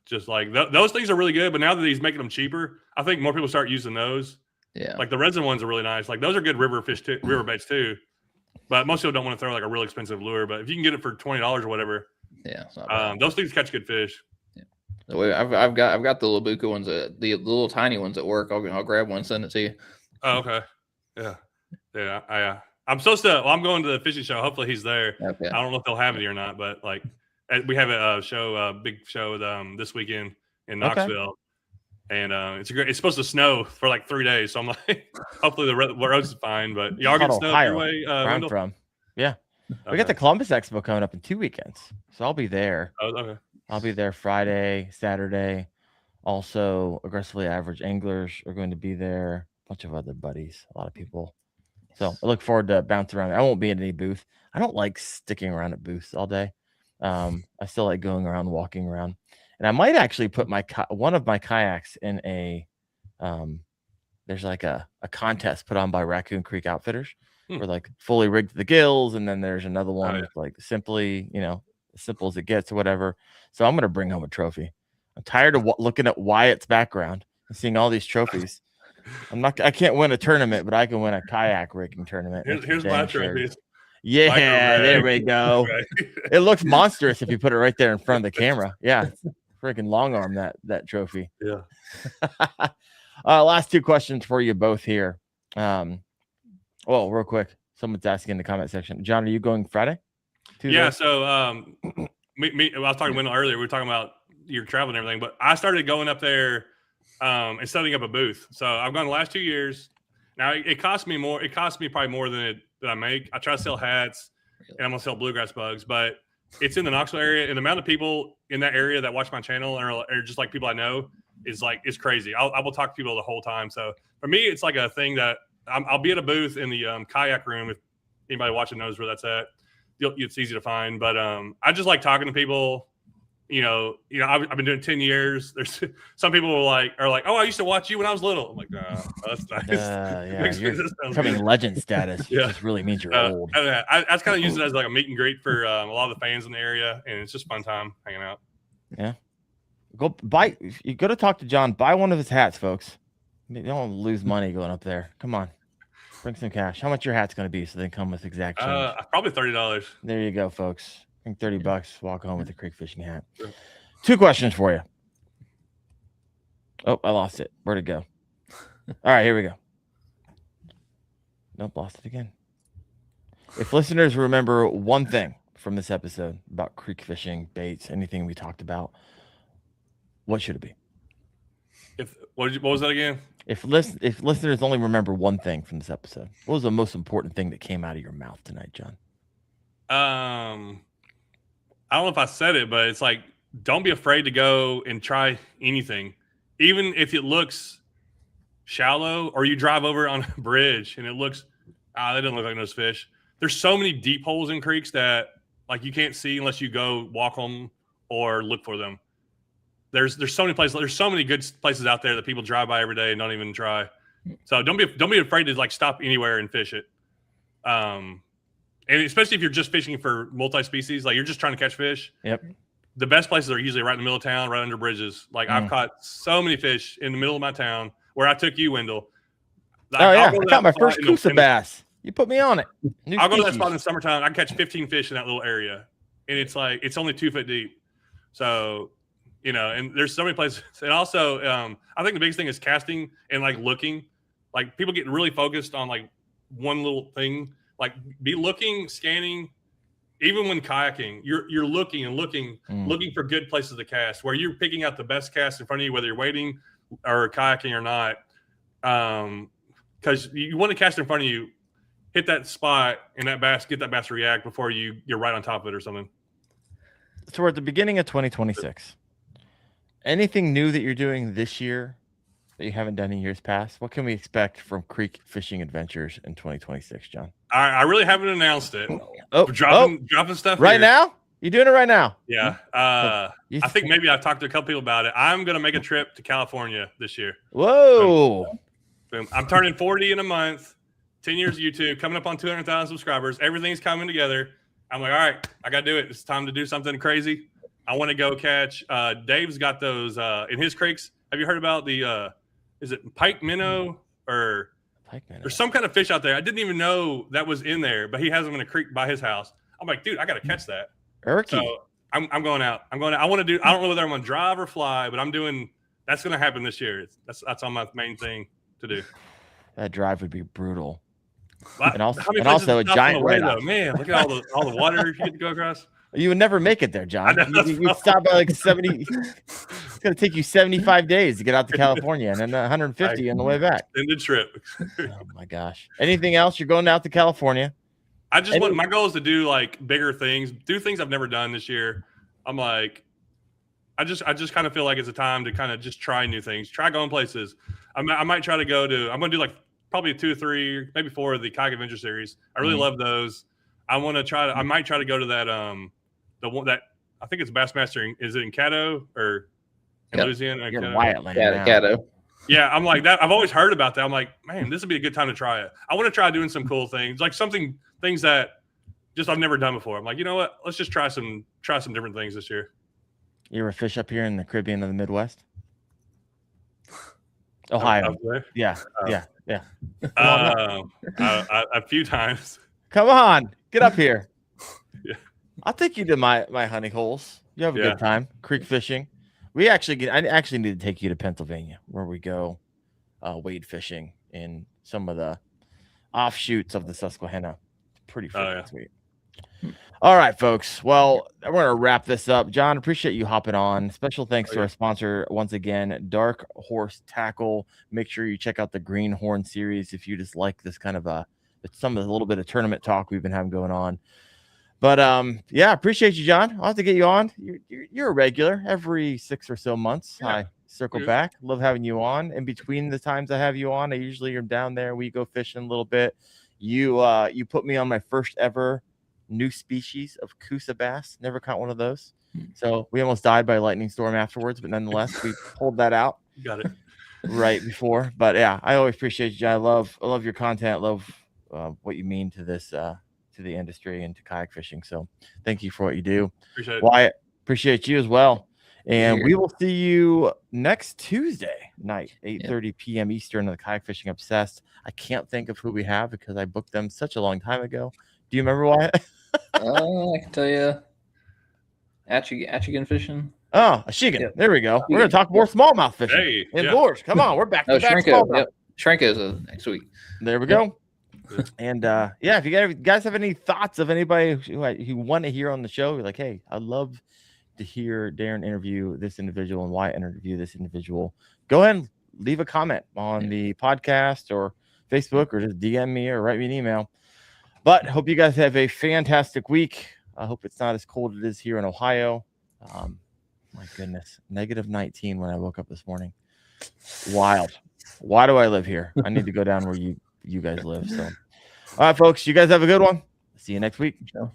Just like those things are really good, but now that he's making them cheaper, I think more people start using those. Yeah, like the resin ones are really nice. Like those are good river baits too. But most people don't want to throw like a real expensive lure. But if you can get it for $20 or whatever, those things catch good fish. Yeah, I've got the little Buka ones, the little tiny ones at work. I'll grab one, send it to you. Oh, okay. Yeah. I'm supposed to. Well, I'm going to the fishing show. Hopefully he's there. Okay. I don't know if they'll have it or not, but like we have a big show this weekend in Knoxville, and it's supposed to snow for like 3 days. So I'm like, hopefully the roads is fine. But y'all get snow your way. Where I'm from. Yeah, we got the Columbus Expo coming up in 2 weekends, so I'll be there. Oh, okay. I'll be there Friday, Saturday. Also, Aggressively Average Anglers are going to be there. A bunch of other buddies, a lot of people. So I look forward to bouncing around. I won't be at any booth. I don't like sticking around at booths all day. I still like going around, walking around. And I might actually put one of my kayaks in a there's like a contest put on by Raccoon Creek Outfitters. We're like fully rigged to the gills, and then there's another one with like simply, as simple as it gets or whatever. So I'm gonna bring home a trophy. I'm tired of looking at Wyatt's background and seeing all these trophies. I can't win a tournament, but I can win a kayak rigging tournament. Here's my trophies. Yeah, there we go. It looks monstrous if you put it right there in front of the camera. Yeah, it's freaking long arm that trophy. Yeah. Last two questions for you both here. Real quick, someone's asking in the comment section. John, are you going Friday? Tuesday? Yeah. So I was talking to Wendell earlier. We were talking about your travel and everything, but I started going up there and setting up a booth. So I've gone the last 2 years. Now it cost me more. It cost me probably more than I make. I try to sell hats and I'm gonna sell bluegrass bugs, but it's in the Knoxville area, and the amount of people in that area that watch my channel are just like people I know is crazy. I will talk to people the whole time. So for me, it's like a thing that I'll be at a booth in the kayak room. If anybody watching knows where that's at, it's easy to find. But I just like talking to people. I've been doing 10 years. There's some people are like, oh, I used to watch you when I was little. I'm like, that's nice. Yeah, you're becoming legend status. Yeah. It just really means you're old. I just kind of use it as like a meet and greet for a lot of the fans in the area, and it's just fun time hanging out. Yeah. You go to talk to John, buy one of his hats, folks. You don't lose money going up there. Come on. Bring some cash. How much your hat's going to be so they come with exact change? Probably $30. There you go, folks. I think $30. Walk home with a creek fishing hat. Sure. Two questions for you. Oh, I lost it. Where'd it go? All right, here we go. Nope, lost it again. If listeners remember one thing from this episode about creek fishing, baits, anything we talked about, what should it be? What was that again? If listeners only remember one thing from this episode, what was the most important thing that came out of your mouth tonight, John? I don't know if I said it, but it's like, don't be afraid to go and try anything, even if it looks shallow, or you drive over on a bridge and it looks, that doesn't look like those fish. There's so many deep holes in creeks that like you can't see unless you go walk them or look for them. There's so many places. There's so many good places out there that people drive by every day and don't even try. So don't be afraid to like stop anywhere and fish it. And especially if you're just fishing for multi-species, like you're just trying to catch fish. Yep. The best places are usually right in the middle of town, right under bridges. Like I've caught so many fish in the middle of my town where I took you, Wendell. I caught my first Coosa bass. You put me on it. I'll go to that spot in the summertime. I catch 15 fish in that little area, and it's like it's only 2 foot deep. So, and there's so many places. And also, I think the biggest thing is casting and like looking. Like people get really focused on like one little thing. Like be looking, scanning. Even when kayaking, you're looking and looking for good places to cast, where you're picking out the best cast in front of you, whether you're waiting or kayaking or not. Because you want to cast in front of you, hit that spot, and get that bass to react before you're right on top of it or something. So we're at the beginning of 2026. Anything new that you're doing this year that you haven't done in years past? What can we expect from Creek Fishing Adventures in 2026, John? I really haven't announced it. Dropping stuff right here. Now? You doing it right now? Yeah. I think maybe I've talked to a couple people about it. I'm going to make a trip to California this year. Whoa. Boom. I'm turning 40 in a month, 10 years of YouTube, coming up on 200,000 subscribers. Everything's coming together. I'm like, all right, I got to do it. It's time to do something crazy. I want to go catch. Dave's got those in his creeks. Have you heard about the, is it pike minnow or pike minnow? There's some kind of fish out there. I didn't even know that was in there, but he has them in a creek by his house. I'm like, dude, I got to catch that. So I'm going out. I want to do, I don't know whether I'm going to drive or fly, but that's going to happen this year. That's on my main thing to do. That drive would be brutal. And also a giant write-off. Man, look at all the water you get to go across. You would never make it there, John. You stop by like 70. It's going to take you 75 days to get out to California, and then 150 on the way back. Extended trip. Oh my gosh! Anything else? You're going out to California? My goal is to do like bigger things, do things I've never done this year. I'm like, I just kind of feel like it's a time to kind of just try new things, try going places. I might try to I'm going to do like probably 2 or 3, maybe 4 of the Kayak Adventure series. I really love those. I might try to go to that the one that I think it's Bassmaster. Is it in Caddo or in Louisiana? You're Wyatt Land. Caddo. Yeah, I'm like that. I've always heard about that. I'm like, man, this would be a good time to try it. I want to try doing some cool things, like things that just I've never done before. I'm like, you know what? Let's just try some different things this year. You ever fish up here in the Caribbean or the Midwest? Ohio. Yeah. A few times. Come on, get up here. Yeah. I'll take you to my honey holes. You have a good time creek fishing. I actually need to take you to Pennsylvania where we go wade fishing in some of the offshoots of the Susquehanna. Pretty freaking sweet. All right, folks. Well, we're going to wrap this up. John, appreciate you hopping on. Special thanks to our sponsor once again, Dark Horse Tackle. Make sure you check out the Greenhorn series if you just like this kind of a little bit of tournament talk we've been having going on. But appreciate you, John. I'll have to get you on. You're a regular every 6 or so months. I circle back. Love having you on. In between the times I have you on, I usually am down there. We go fishing a little bit. You put me on my first ever new species of Coosa bass. Never caught one of those. So we almost died by a lightning storm afterwards, but nonetheless, we pulled that out. You got it right before. But yeah, I always appreciate you, John. I love your content. Love what you mean to this to the industry and to kayak fishing. So thank you for what you do. Appreciate it. Wyatt, appreciate you as well. And we will see you next Tuesday night, 8:30 p.m. Eastern on the Kayak Fishing Obsessed. I can't think of who we have because I booked them such a long time ago. Do you remember, Wyatt? I can tell you. Achigan fishing. Oh, Achigan. Yep. There we go. We're going to talk more smallmouth fishing indoors. Come on. We're back to back smallmouth. Shrinko is next week. There we go. And if you guys have any thoughts of anybody who want to hear on the show, you're like, hey, I'd love to hear Darren interview this individual and Wyatt interview this individual, go ahead and leave a comment on the podcast or Facebook or just DM me or write me an email. But hope you guys have a fantastic week. I hope it's not as cold as it is here in Ohio. My goodness, -19 when I woke up this morning. Wild. Why do I live here? I need to go down where you guys live. So, all right, folks, you guys have a good one. See you next week. Ciao.